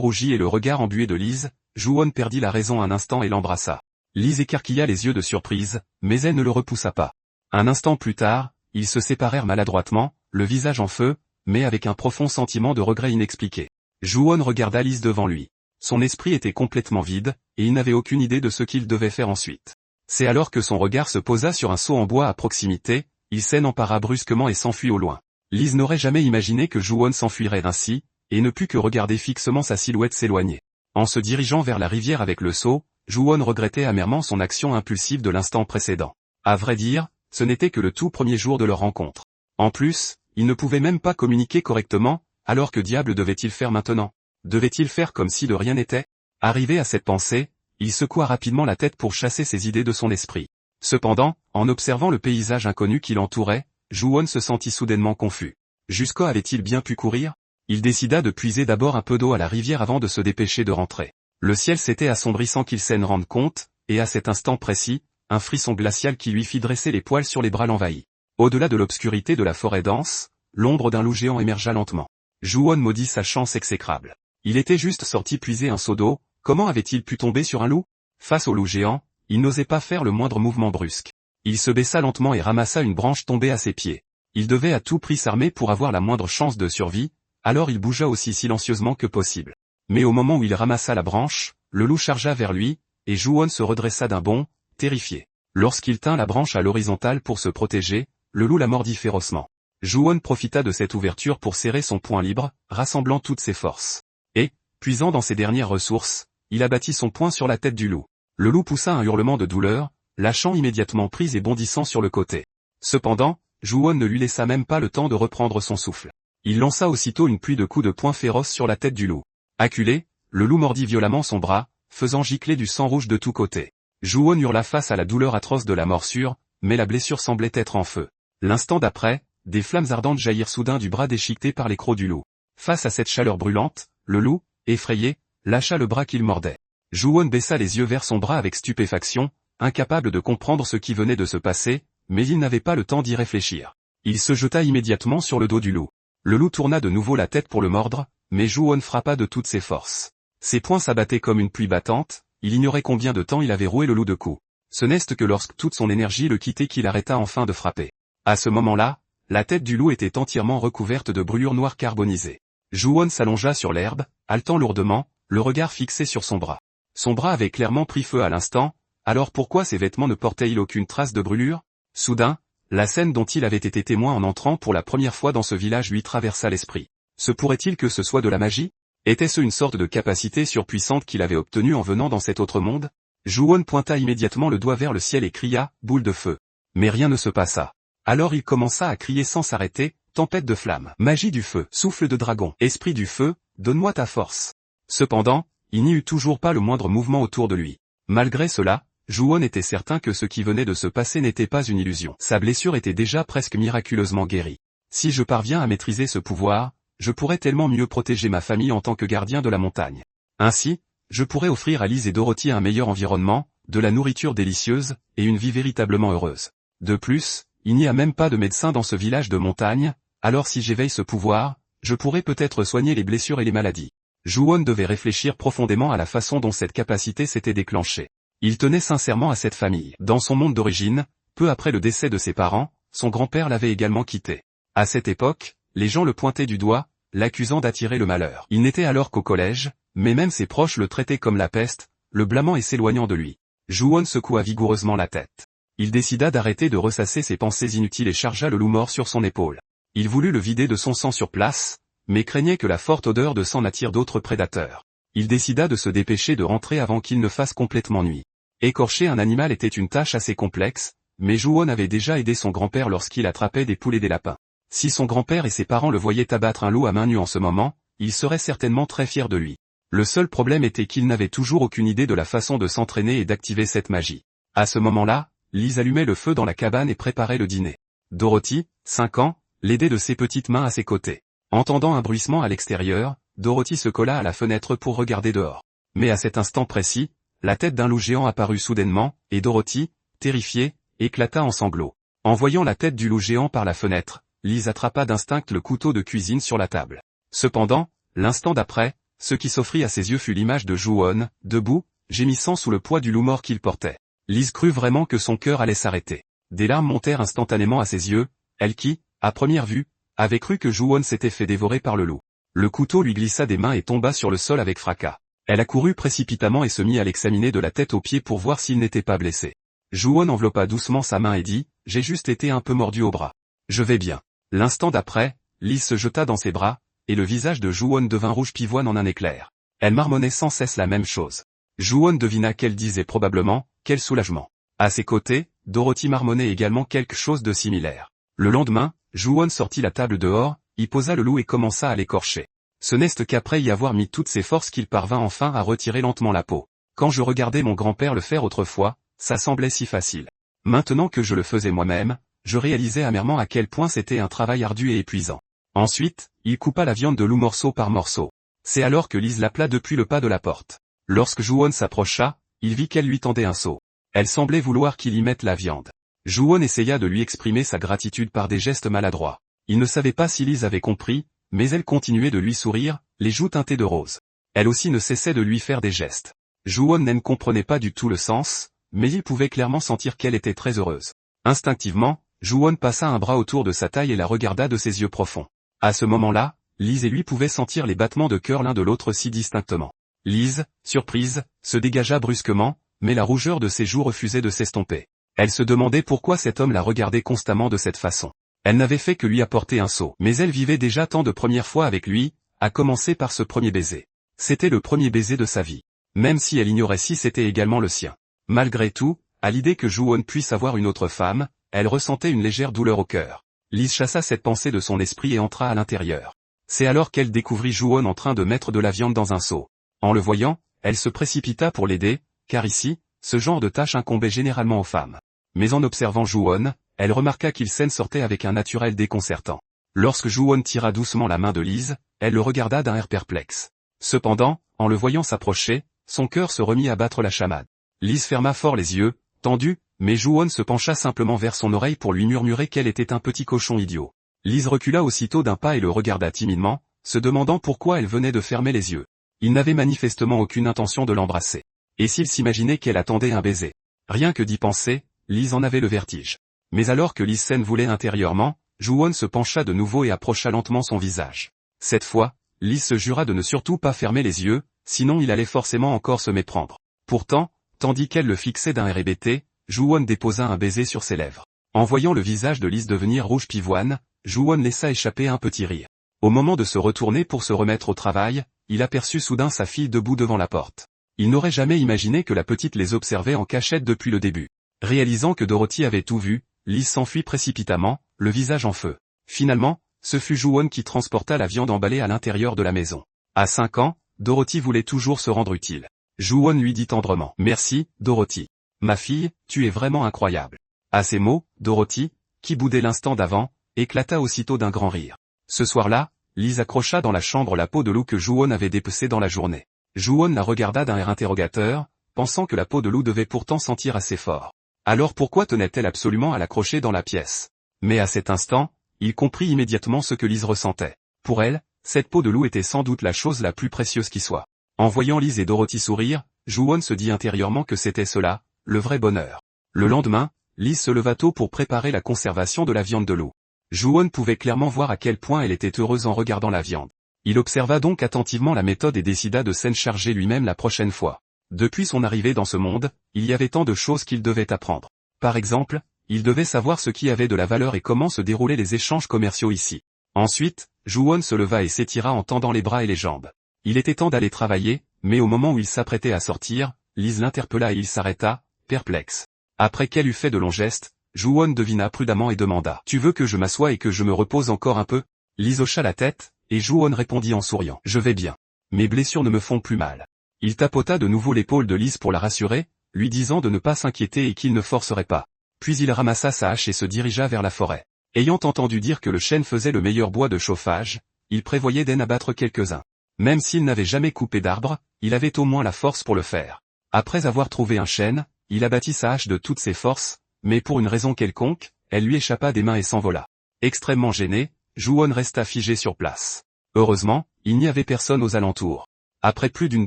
rougies et le regard embué de Lise, Ju-won perdit la raison un instant et l'embrassa. Lise écarquilla les yeux de surprise, mais elle ne le repoussa pas. Un instant plus tard, ils se séparèrent maladroitement, le visage en feu, mais avec un profond sentiment de regret inexpliqué. Ju-won regarda Lise devant lui. Son esprit était complètement vide, et il n'avait aucune idée de ce qu'il devait faire ensuite. C'est alors que son regard se posa sur un seau en bois à proximité, il s'en empara brusquement et s'enfuit au loin. Lise n'aurait jamais imaginé que Ju-won s'enfuirait ainsi, et ne put que regarder fixement sa silhouette s'éloigner. En se dirigeant vers la rivière avec le seau, Ju-won regrettait amèrement son action impulsive de l'instant précédent. À vrai dire, ce n'était que le tout premier jour de leur rencontre. En plus, il ne pouvait même pas communiquer correctement, alors que diable devait-il faire maintenant? Devait-il faire comme si de rien n'était? Arrivé à cette pensée, il secoua rapidement la tête pour chasser ses idées de son esprit. Cependant, en observant le paysage inconnu qui l'entourait, Ju-won se sentit soudainement confus. Jusqu'où avait-il bien pu courir? Il décida de puiser d'abord un peu d'eau à la rivière avant de se dépêcher de rentrer. Le ciel s'était assombri sans qu'il s'en rende compte, et à cet instant précis, un frisson glacial qui lui fit dresser les poils sur les bras l'envahit. Au-delà de l'obscurité de la forêt dense, l'ombre d'un loup géant émergea lentement. Ju-won maudit sa chance exécrable. Il était juste sorti puiser un seau d'eau, comment avait-il pu tomber sur un loup? Face au loup géant, il n'osait pas faire le moindre mouvement brusque. Il se baissa lentement et ramassa une branche tombée à ses pieds. Il devait à tout prix s'armer pour avoir la moindre chance de survie, alors il bougea aussi silencieusement que possible. Mais au moment où il ramassa la branche, le loup chargea vers lui, et Ju-won se redressa d'un bond, terrifié. Lorsqu'il tint la branche à l'horizontale pour se protéger, le loup la mordit férocement. Ju-won profita de cette ouverture pour serrer son poing libre, rassemblant toutes ses forces. Et, puisant dans ses dernières ressources, il abattit son poing sur la tête du loup. Le loup poussa un hurlement de douleur, lâchant immédiatement prise et bondissant sur le côté. Cependant, Ju-won ne lui laissa même pas le temps de reprendre son souffle. Il lança aussitôt une pluie de coups de poing féroces sur la tête du loup. Acculé, le loup mordit violemment son bras, faisant gicler du sang rouge de tous côtés. Ju-won hurla face à la douleur atroce de la morsure, mais la blessure semblait être en feu. L'instant d'après, des flammes ardentes jaillirent soudain du bras déchiqueté par les crocs du loup. Face à cette chaleur brûlante, le loup, effrayé, lâcha le bras qu'il mordait. Ju-won baissa les yeux vers son bras avec stupéfaction, incapable de comprendre ce qui venait de se passer, mais il n'avait pas le temps d'y réfléchir. Il se jeta immédiatement sur le dos du loup. Le loup tourna de nouveau la tête pour le mordre, mais Ju-won frappa de toutes ses forces. Ses poings s'abattaient comme une pluie battante, il ignorait combien de temps il avait roué le loup de coups. Ce n'est que lorsque toute son énergie le quittait qu'il arrêta enfin de frapper. À ce moment-là, la tête du loup était entièrement recouverte de brûlures noires carbonisées. Ju-won s'allongea sur l'herbe, haletant lourdement, le regard fixé sur son bras. Son bras avait clairement pris feu à l'instant, alors pourquoi ses vêtements ne portaient-ils aucune trace de brûlure? Soudain, la scène dont il avait été témoin en entrant pour la première fois dans ce village lui traversa l'esprit. Se pourrait-il que ce soit de la magie? Était-ce une sorte de capacité surpuissante qu'il avait obtenue en venant dans cet autre monde? Ju-won pointa immédiatement le doigt vers le ciel et cria « boule de feu ». Mais rien ne se passa. Alors il commença à crier sans s'arrêter « tempête de flammes, magie du feu, souffle de dragon, esprit du feu, donne-moi ta force ». Cependant, il n'y eut toujours pas le moindre mouvement autour de lui. Malgré cela, Ju-won était certain que ce qui venait de se passer n'était pas une illusion. Sa blessure était déjà presque miraculeusement guérie. Si je parviens à maîtriser ce pouvoir, je pourrais tellement mieux protéger ma famille en tant que gardien de la montagne. Ainsi, je pourrais offrir à Lise et Dorothy un meilleur environnement, de la nourriture délicieuse, et une vie véritablement heureuse. De plus, il n'y a même pas de médecin dans ce village de montagne, alors si j'éveille ce pouvoir, je pourrais peut-être soigner les blessures et les maladies. Ju-won devait réfléchir profondément à la façon dont cette capacité s'était déclenchée. Il tenait sincèrement à cette famille. Dans son monde d'origine, peu après le décès de ses parents, son grand-père l'avait également quitté. À cette époque, les gens le pointaient du doigt, l'accusant d'attirer le malheur. Il n'était alors qu'au collège, mais même ses proches le traitaient comme la peste, le blâmant et s'éloignant de lui. Ju-won secoua vigoureusement la tête. Il décida d'arrêter de ressasser ses pensées inutiles et chargea le loup mort sur son épaule. Il voulut le vider de son sang sur place, mais craignait que la forte odeur de sang n'attire d'autres prédateurs. Il décida de se dépêcher de rentrer avant qu'il ne fasse complètement nuit. Écorcher un animal était une tâche assez complexe, mais Ju-won avait déjà aidé son grand-père lorsqu'il attrapait des poules et des lapins. Si son grand-père et ses parents le voyaient abattre un loup à main nue en ce moment, ils seraient certainement très fiers de lui. Le seul problème était qu'il n'avait toujours aucune idée de la façon de s'entraîner et d'activer cette magie. À ce moment-là, Lise allumait le feu dans la cabane et préparait le dîner. Dorothy, 5 ans, l'aidait de ses petites mains à ses côtés. Entendant un bruissement à l'extérieur, Dorothy se colla à la fenêtre pour regarder dehors. Mais à cet instant précis, la tête d'un loup géant apparut soudainement, et Dorothy, terrifiée, éclata en sanglots. En voyant la tête du loup géant par la fenêtre, Lise attrapa d'instinct le couteau de cuisine sur la table. Cependant, l'instant d'après, ce qui s'offrit à ses yeux fut l'image de Ju-won, debout, gémissant sous le poids du loup mort qu'il portait. Lise crut vraiment que son cœur allait s'arrêter. Des larmes montèrent instantanément à ses yeux, elle qui, à première vue, avait cru que Ju-won s'était fait dévorer par le loup. Le couteau lui glissa des mains et tomba sur le sol avec fracas. Elle accourut précipitamment et se mit à l'examiner de la tête aux pieds pour voir s'il n'était pas blessé. Ju-won enveloppa doucement sa main et dit, « J'ai juste été un peu mordu au bras. Je vais bien. » L'instant d'après, Lise se jeta dans ses bras, et le visage de Ju-won devint rouge pivoine en un éclair. Elle marmonnait sans cesse la même chose. Ju-won devina qu'elle disait probablement, « Quel soulagement !» À ses côtés, Dorothy marmonnait également quelque chose de similaire. Le lendemain, Ju-won sortit la table dehors, y posa le loup et commença à l'écorcher. Ce n'est qu'après y avoir mis toutes ses forces qu'il parvint enfin à retirer lentement la peau. Quand je regardais mon grand-père le faire autrefois, ça semblait si facile. Maintenant que je le faisais moi-même, je réalisais amèrement à quel point c'était un travail ardu et épuisant. Ensuite, il coupa la viande de loup morceau par morceau. C'est alors que Lise l'appela depuis le pas de la porte. Lorsque Ju-won s'approcha, il vit qu'elle lui tendait un seau. Elle semblait vouloir qu'il y mette la viande. Ju-won essaya de lui exprimer sa gratitude par des gestes maladroits. Il ne savait pas si Lise avait compris, mais elle continuait de lui sourire, les joues teintées de rose. Elle aussi ne cessait de lui faire des gestes. Ju-won ne comprenait pas du tout le sens, mais il pouvait clairement sentir qu'elle était très heureuse. Instinctivement, Ju-won passa un bras autour de sa taille et la regarda de ses yeux profonds. À ce moment-là, Lise et lui pouvaient sentir les battements de cœur l'un de l'autre si distinctement. Lise, surprise, se dégagea brusquement, mais la rougeur de ses joues refusait de s'estomper. Elle se demandait pourquoi cet homme la regardait constamment de cette façon. Elle n'avait fait que lui apporter un seau. Mais elle vivait déjà tant de premières fois avec lui, à commencer par ce premier baiser. C'était le premier baiser de sa vie. Même si elle ignorait si c'était également le sien. Malgré tout, à l'idée que Ju-won puisse avoir une autre femme, elle ressentait une légère douleur au cœur. Lise chassa cette pensée de son esprit et entra à l'intérieur. C'est alors qu'elle découvrit Ju-won en train de mettre de la viande dans un seau. En le voyant, elle se précipita pour l'aider, car ici, ce genre de tâche incombait généralement aux femmes. Mais en observant Ju-won, elle remarqua qu'il s'en sortait avec un naturel déconcertant. Lorsque Ju-won tira doucement la main de Lise, elle le regarda d'un air perplexe. Cependant, en le voyant s'approcher, son cœur se remit à battre la chamade. Lise ferma fort les yeux, tendue, mais Ju-won se pencha simplement vers son oreille pour lui murmurer qu'elle était un petit cochon idiot. Lise recula aussitôt d'un pas et le regarda timidement, se demandant pourquoi elle venait de fermer les yeux. Il n'avait manifestement aucune intention de l'embrasser. Et s'il s'imaginait qu'elle attendait un baiser? Rien que d'y penser, Lise en avait le vertige. Mais alors que Lise Sen voulait intérieurement, Ju-won se pencha de nouveau et approcha lentement son visage. Cette fois, Lise se jura de ne surtout pas fermer les yeux, sinon il allait forcément encore se méprendre. Pourtant, tandis qu'elle le fixait d'un air hébété, Ju-won déposa un baiser sur ses lèvres. En voyant le visage de Lise devenir rouge pivoine, Ju-won laissa échapper un petit rire. Au moment de se retourner pour se remettre au travail, il aperçut soudain sa fille debout devant la porte. Il n'aurait jamais imaginé que la petite les observait en cachette depuis le début. Réalisant que Dorothy avait tout vu, Lise s'enfuit précipitamment, le visage en feu. Finalement, ce fut Ju-won qui transporta la viande emballée à l'intérieur de la maison. À 5 ans, Dorothy voulait toujours se rendre utile. Ju-won lui dit tendrement « Merci, Dorothy. Ma fille, tu es vraiment incroyable. » À ces mots, Dorothy, qui boudait l'instant d'avant, éclata aussitôt d'un grand rire. Ce soir-là, Lise accrocha dans la chambre la peau de loup que Ju-won avait dépecée dans la journée. Ju-won la regarda d'un air interrogateur, pensant que la peau de loup devait pourtant sentir assez fort. Alors pourquoi tenait-elle absolument à l'accrocher dans la pièce? Mais à cet instant, il comprit immédiatement ce que Lise ressentait. Pour elle, cette peau de loup était sans doute la chose la plus précieuse qui soit. En voyant Lise et Dorothy sourire, Ju-won se dit intérieurement que c'était cela, le vrai bonheur. Le lendemain, Lise se leva tôt pour préparer la conservation de la viande de loup. Ju-won pouvait clairement voir à quel point elle était heureuse en regardant la viande. Il observa donc attentivement la méthode et décida de s'en charger lui-même la prochaine fois. Depuis son arrivée dans ce monde, il y avait tant de choses qu'il devait apprendre. Par exemple, il devait savoir ce qui avait de la valeur et comment se déroulaient les échanges commerciaux ici. Ensuite, Ju-won se leva et s'étira en tendant les bras et les jambes. Il était temps d'aller travailler, mais au moment où il s'apprêtait à sortir, Lise l'interpella et il s'arrêta, perplexe. Après qu'elle eut fait de longs gestes, Ju-won devina prudemment et demanda « Tu veux que je m'assoie et que je me repose encore un peu ?» Lise hocha la tête, et Ju-won répondit en souriant « Je vais bien. Mes blessures ne me font plus mal. » Il tapota de nouveau l'épaule de Lise pour la rassurer, lui disant de ne pas s'inquiéter et qu'il ne forcerait pas. Puis il ramassa sa hache et se dirigea vers la forêt. Ayant entendu dire que le chêne faisait le meilleur bois de chauffage, il prévoyait d'en abattre quelques-uns. Même s'il n'avait jamais coupé d'arbre, il avait au moins la force pour le faire. Après avoir trouvé un chêne, il abattit sa hache de toutes ses forces, mais pour une raison quelconque, elle lui échappa des mains et s'envola. Extrêmement gêné, Ju-won resta figé sur place. Heureusement, il n'y avait personne aux alentours. Après plus d'une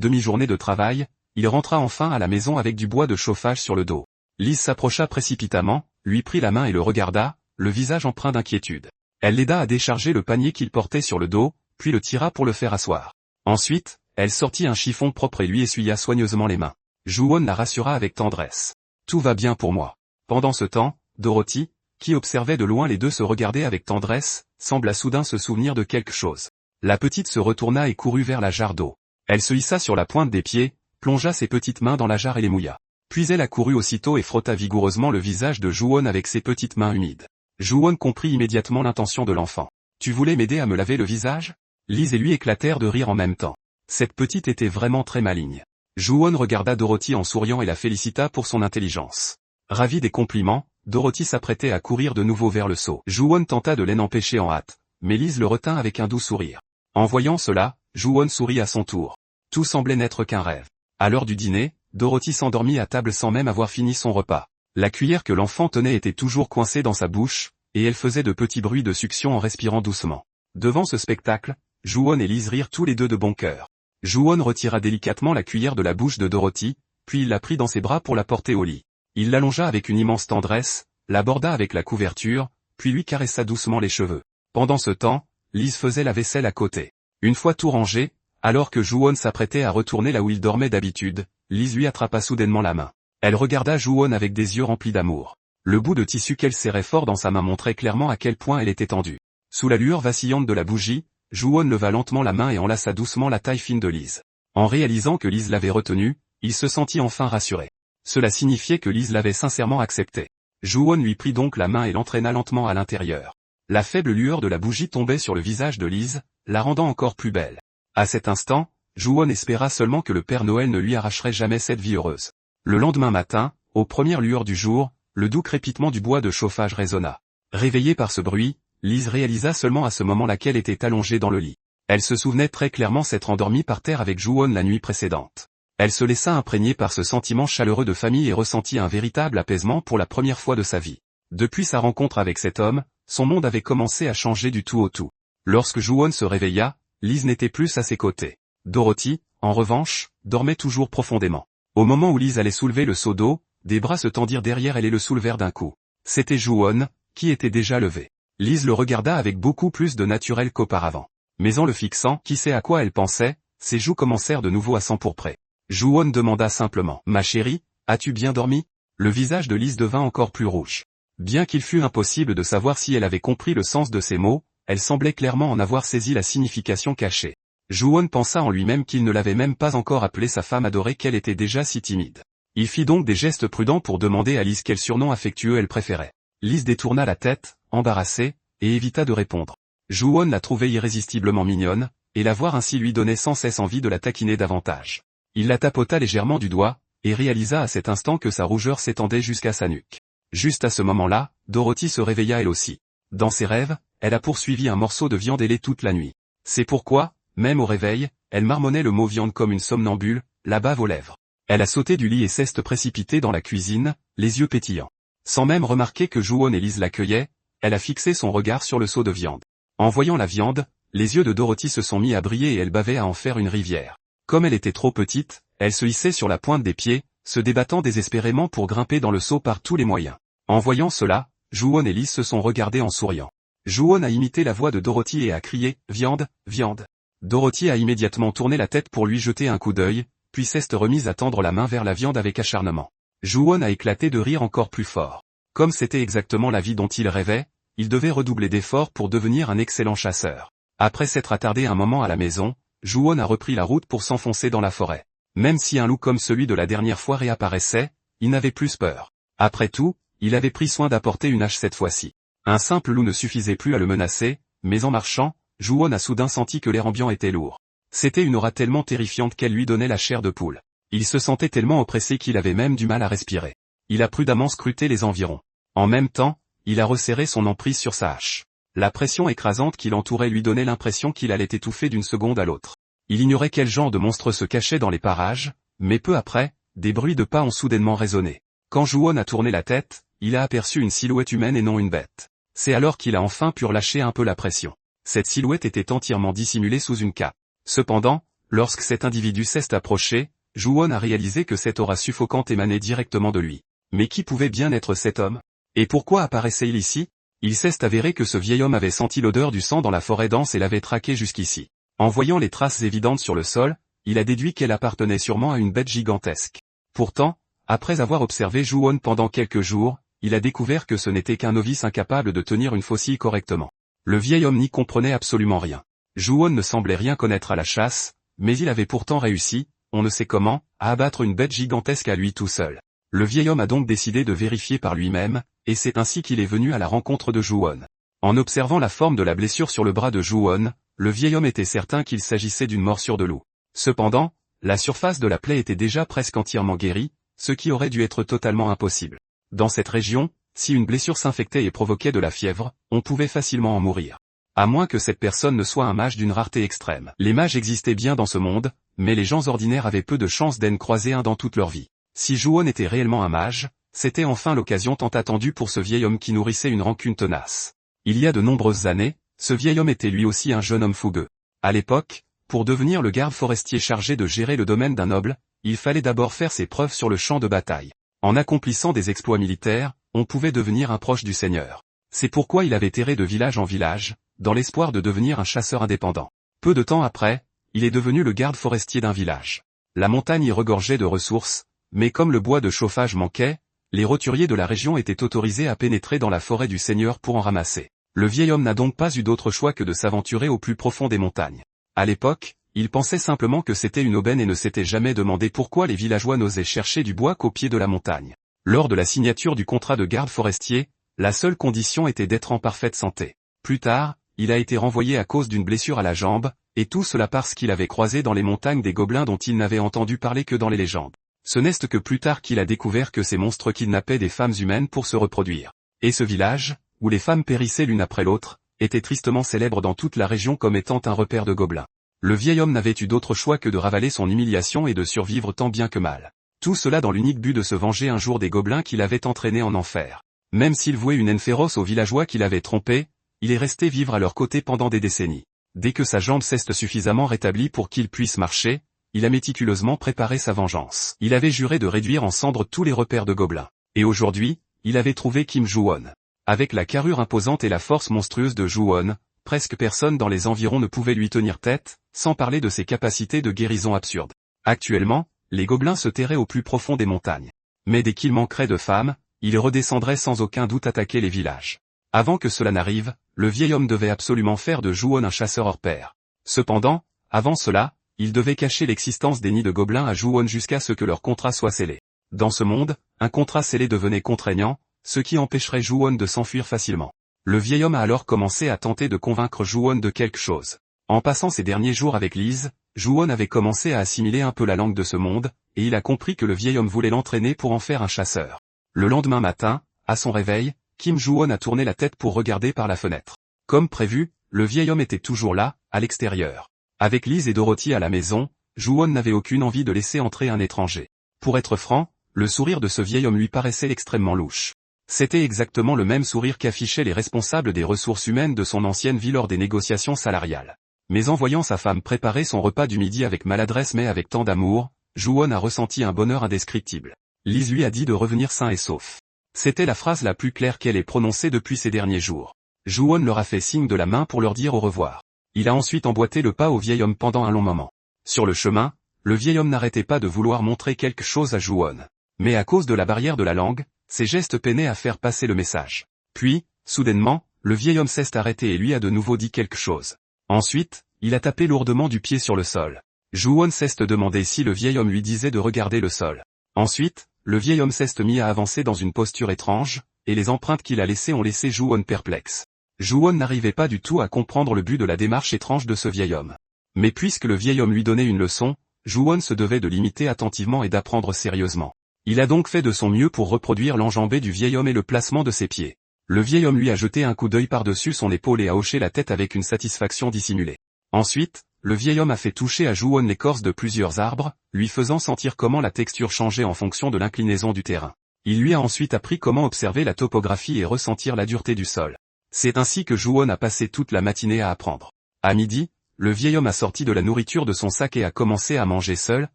demi-journée de travail, il rentra enfin à la maison avec du bois de chauffage sur le dos. Liz s'approcha précipitamment, lui prit la main et le regarda, le visage empreint d'inquiétude. Elle l'aida à décharger le panier qu'il portait sur le dos, puis le tira pour le faire asseoir. Ensuite, elle sortit un chiffon propre et lui essuya soigneusement les mains. Ju-won la rassura avec tendresse. « Tout va bien pour moi. » Pendant ce temps, Dorothy, qui observait de loin les deux se regarder avec tendresse, sembla soudain se souvenir de quelque chose. La petite se retourna et courut vers la jarre d'eau. Elle se hissa sur la pointe des pieds, plongea ses petites mains dans la jarre et les mouilla. Puis elle accourut aussitôt et frotta vigoureusement le visage de Ju-won avec ses petites mains humides. Ju-won comprit immédiatement l'intention de l'enfant. « Tu voulais m'aider à me laver le visage ?» Liz et lui éclatèrent de rire en même temps. Cette petite était vraiment très maligne. Ju-won regarda Dorothy en souriant et la félicita pour son intelligence. Ravie des compliments, Dorothy s'apprêtait à courir de nouveau vers le seau. Ju-won tenta de l'en empêcher en hâte, mais Liz le retint avec un doux sourire. En voyant cela, Ju-won sourit à son tour. Tout semblait n'être qu'un rêve. À l'heure du dîner, Dorothy s'endormit à table sans même avoir fini son repas. La cuillère que l'enfant tenait était toujours coincée dans sa bouche, et elle faisait de petits bruits de succion en respirant doucement. Devant ce spectacle, Ju-won et Liz rirent tous les deux de bon cœur. Ju-won retira délicatement la cuillère de la bouche de Dorothy, puis il la prit dans ses bras pour la porter au lit. Il l'allongea avec une immense tendresse, l'aborda avec la couverture, puis lui caressa doucement les cheveux. Pendant ce temps, Liz faisait la vaisselle à côté. Une fois tout rangé, alors que Ju-won s'apprêtait à retourner là où il dormait d'habitude, Liz lui attrapa soudainement la main. Elle regarda Ju-won avec des yeux remplis d'amour. Le bout de tissu qu'elle serrait fort dans sa main montrait clairement à quel point elle était tendue. Sous la lueur vacillante de la bougie, Ju-won leva lentement la main et enlaça doucement la taille fine de Liz. En réalisant que Liz l'avait retenu, il se sentit enfin rassuré. Cela signifiait que Liz l'avait sincèrement accepté. Ju-won lui prit donc la main et l'entraîna lentement à l'intérieur. La faible lueur de la bougie tombait sur le visage de Liz, la rendant encore plus belle. À cet instant, Ju-won espéra seulement que le Père Noël ne lui arracherait jamais cette vie heureuse. Le lendemain matin, aux premières lueurs du jour, le doux crépitement du bois de chauffage résonna. Réveillée par ce bruit, Liz réalisa seulement à ce moment laquelle était allongée dans le lit. Elle se souvenait très clairement s'être endormie par terre avec Ju-won la nuit précédente. Elle se laissa imprégner par ce sentiment chaleureux de famille et ressentit un véritable apaisement pour la première fois de sa vie. Depuis sa rencontre avec cet homme, son monde avait commencé à changer du tout au tout. Lorsque Ju-won se réveilla, Liz n'était plus à ses côtés. Dorothy, en revanche, dormait toujours profondément. Au moment où Liz allait soulever le seau d'eau, des bras se tendirent derrière elle et le soulevèrent d'un coup. C'était Ju-won, qui était déjà levé. Liz le regarda avec beaucoup plus de naturel qu'auparavant. Mais en le fixant, qui sait à quoi elle pensait, ses joues commencèrent de nouveau à s'empourprer. Ju-won demanda simplement « Ma chérie, as-tu bien dormi ?» Le visage de Liz devint encore plus rouge. Bien qu'il fût impossible de savoir si elle avait compris le sens de ces mots, elle semblait clairement en avoir saisi la signification cachée. Ju-won pensa en lui-même qu'il ne l'avait même pas encore appelée sa femme adorée qu'elle était déjà si timide. Il fit donc des gestes prudents pour demander à Liz quel surnom affectueux elle préférait. Liz détourna la tête, embarrassée, et évita de répondre. Ju-won la trouvait irrésistiblement mignonne, et la voir ainsi lui donnait sans cesse envie de la taquiner davantage. Il la tapota légèrement du doigt, et réalisa à cet instant que sa rougeur s'étendait jusqu'à sa nuque. Juste à ce moment-là, Dorothy se réveilla elle aussi. Dans ses rêves, elle a poursuivi un morceau de viande ailée toute la nuit. C'est pourquoi, même au réveil, elle marmonnait le mot viande comme une somnambule, la bave aux lèvres. Elle a sauté du lit et s'est précipitée dans la cuisine, les yeux pétillants. Sans même remarquer que Ju-won et Liz l'accueillaient, elle a fixé son regard sur le seau de viande. En voyant la viande, les yeux de Dorothy se sont mis à briller et elle bavait à en faire une rivière. Comme elle était trop petite, elle se hissait sur la pointe des pieds, se débattant désespérément pour grimper dans le seau par tous les moyens. En voyant cela, Ju-won et Liz se sont regardés en souriant. Ju-won a imité la voix de Dorothy et a crié « Viande, viande ». Dorothy a immédiatement tourné la tête pour lui jeter un coup d'œil, puis s'est remise à tendre la main vers la viande avec acharnement. Ju-won a éclaté de rire encore plus fort. Comme c'était exactement la vie dont il rêvait, il devait redoubler d'efforts pour devenir un excellent chasseur. Après s'être attardé un moment à la maison, Ju-won a repris la route pour s'enfoncer dans la forêt. Même si un loup comme celui de la dernière fois réapparaissait, il n'avait plus peur. Après tout, il avait pris soin d'apporter une hache cette fois-ci. Un simple loup ne suffisait plus à le menacer, mais en marchant, Ju-won a soudain senti que l'air ambiant était lourd. C'était une aura tellement terrifiante qu'elle lui donnait la chair de poule. Il se sentait tellement oppressé qu'il avait même du mal à respirer. Il a prudemment scruté les environs. En même temps, il a resserré son emprise sur sa hache. La pression écrasante qui l'entourait lui donnait l'impression qu'il allait étouffer d'une seconde à l'autre. Il ignorait quel genre de monstre se cachait dans les parages, mais peu après, des bruits de pas ont soudainement résonné. Quand Ju-won a tourné la tête, il a aperçu une silhouette humaine et non une bête. C'est alors qu'il a enfin pu relâcher un peu la pression. Cette silhouette était entièrement dissimulée sous une cape. Cependant, lorsque cet individu s'est approché, Ju-won a réalisé que cette aura suffocante émanait directement de lui. Mais qui pouvait bien être cet homme? Et pourquoi apparaissait-il ici? Il s'est avéré que ce vieil homme avait senti l'odeur du sang dans la forêt dense et l'avait traqué jusqu'ici. En voyant les traces évidentes sur le sol, il a déduit qu'elle appartenait sûrement à une bête gigantesque. Pourtant, après avoir observé Ju-won pendant quelques jours, il a découvert que ce n'était qu'un novice incapable de tenir une faucille correctement. Le vieil homme n'y comprenait absolument rien. Ju-won ne semblait rien connaître à la chasse, mais il avait pourtant réussi, on ne sait comment, à abattre une bête gigantesque à lui tout seul. Le vieil homme a donc décidé de vérifier par lui-même, et c'est ainsi qu'il est venu à la rencontre de Ju-won. En observant la forme de la blessure sur le bras de Ju-won, le vieil homme était certain qu'il s'agissait d'une morsure de loup. Cependant, la surface de la plaie était déjà presque entièrement guérie, ce qui aurait dû être totalement impossible. Dans cette région, si une blessure s'infectait et provoquait de la fièvre, on pouvait facilement en mourir. À moins que cette personne ne soit un mage d'une rareté extrême. Les mages existaient bien dans ce monde, mais les gens ordinaires avaient peu de chances d'en croiser un dans toute leur vie. Si Ju-won était réellement un mage, c'était enfin l'occasion tant attendue pour ce vieil homme qui nourrissait une rancune tenace. Il y a de nombreuses années, ce vieil homme était lui aussi un jeune homme fougueux. À l'époque, pour devenir le garde forestier chargé de gérer le domaine d'un noble, il fallait d'abord faire ses preuves sur le champ de bataille. En accomplissant des exploits militaires, on pouvait devenir un proche du seigneur. C'est pourquoi il avait erré de village en village, dans l'espoir de devenir un chasseur indépendant. Peu de temps après, il est devenu le garde forestier d'un village. La montagne y regorgeait de ressources, mais comme le bois de chauffage manquait, les roturiers de la région étaient autorisés à pénétrer dans la forêt du seigneur pour en ramasser. Le vieil homme n'a donc pas eu d'autre choix que de s'aventurer au plus profond des montagnes. À l'époque, il pensait simplement que c'était une aubaine et ne s'était jamais demandé pourquoi les villageois n'osaient chercher du bois qu'au pied de la montagne. Lors de la signature du contrat de garde forestier, la seule condition était d'être en parfaite santé. Plus tard, il a été renvoyé à cause d'une blessure à la jambe, et tout cela parce qu'il avait croisé dans les montagnes des gobelins dont il n'avait entendu parler que dans les légendes. Ce n'est que plus tard qu'il a découvert que ces monstres kidnappaient des femmes humaines pour se reproduire. Et ce village, où les femmes périssaient l'une après l'autre, était tristement célèbre dans toute la région comme étant un repère de gobelins. Le vieil homme n'avait eu d'autre choix que de ravaler son humiliation et de survivre tant bien que mal. Tout cela dans l'unique but de se venger un jour des gobelins qu'il avait entraînés en enfer. Même s'il vouait une haine féroce aux villageois qu'il avait trompés, il est resté vivre à leur côté pendant des décennies. Dès que sa jambe s'est suffisamment rétablie pour qu'il puisse marcher, il a méticuleusement préparé sa vengeance. Il avait juré de réduire en cendres tous les repères de gobelins. Et aujourd'hui, il avait trouvé Kim Ju-won. Avec la carrure imposante et la force monstrueuse de Ju-won, presque personne dans les environs ne pouvait lui tenir tête, sans parler de ses capacités de guérison absurdes. Actuellement, les gobelins se terraient au plus profond des montagnes. Mais dès qu'il manquerait de femmes, ils redescendraient sans aucun doute attaquer les villages. Avant que cela n'arrive, le vieil homme devait absolument faire de Ju-won un chasseur hors pair. Cependant, avant cela, il devait cacher l'existence des nids de gobelins à Ju-won jusqu'à ce que leur contrat soit scellé. Dans ce monde, un contrat scellé devenait contraignant, ce qui empêcherait Ju-won de s'enfuir facilement. Le vieil homme a alors commencé à tenter de convaincre Ju-won de quelque chose. En passant ses derniers jours avec Lise, Ju-won avait commencé à assimiler un peu la langue de ce monde, et il a compris que le vieil homme voulait l'entraîner pour en faire un chasseur. Le lendemain matin, à son réveil, Kim Ju-won a tourné la tête pour regarder par la fenêtre. Comme prévu, le vieil homme était toujours là, à l'extérieur. Avec Lise et Dorothy à la maison, Ju-won n'avait aucune envie de laisser entrer un étranger. Pour être franc, le sourire de ce vieil homme lui paraissait extrêmement louche. C'était exactement le même sourire qu'affichaient les responsables des ressources humaines de son ancienne vie lors des négociations salariales. Mais en voyant sa femme préparer son repas du midi avec maladresse mais avec tant d'amour, Ju-won a ressenti un bonheur indescriptible. Lise lui a dit de revenir sain et sauf. C'était la phrase la plus claire qu'elle ait prononcée depuis ces derniers jours. Ju-won leur a fait signe de la main pour leur dire au revoir. Il a ensuite emboîté le pas au vieil homme pendant un long moment. Sur le chemin, le vieil homme n'arrêtait pas de vouloir montrer quelque chose à Ju-won. Mais à cause de la barrière de la langue, ses gestes peinaient à faire passer le message. Puis, soudainement, le vieil homme s'est arrêté et lui a de nouveau dit quelque chose. Ensuite, il a tapé lourdement du pied sur le sol. Ju-won s'est demandé si le vieil homme lui disait de regarder le sol. Ensuite, le vieil homme s'est mis à avancer dans une posture étrange, et les empreintes qu'il a laissées ont laissé Ju-won perplexe. Ju-won n'arrivait pas du tout à comprendre le but de la démarche étrange de ce vieil homme. Mais puisque le vieil homme lui donnait une leçon, Ju-won se devait de l'imiter attentivement et d'apprendre sérieusement. Il a donc fait de son mieux pour reproduire l'enjambée du vieil homme et le placement de ses pieds. Le vieil homme lui a jeté un coup d'œil par-dessus son épaule et a hoché la tête avec une satisfaction dissimulée. Ensuite, le vieil homme a fait toucher à Ju-won l'écorce de plusieurs arbres, lui faisant sentir comment la texture changeait en fonction de l'inclinaison du terrain. Il lui a ensuite appris comment observer la topographie et ressentir la dureté du sol. C'est ainsi que Ju-won a passé toute la matinée à apprendre. À midi, le vieil homme a sorti de la nourriture de son sac et a commencé à manger seul,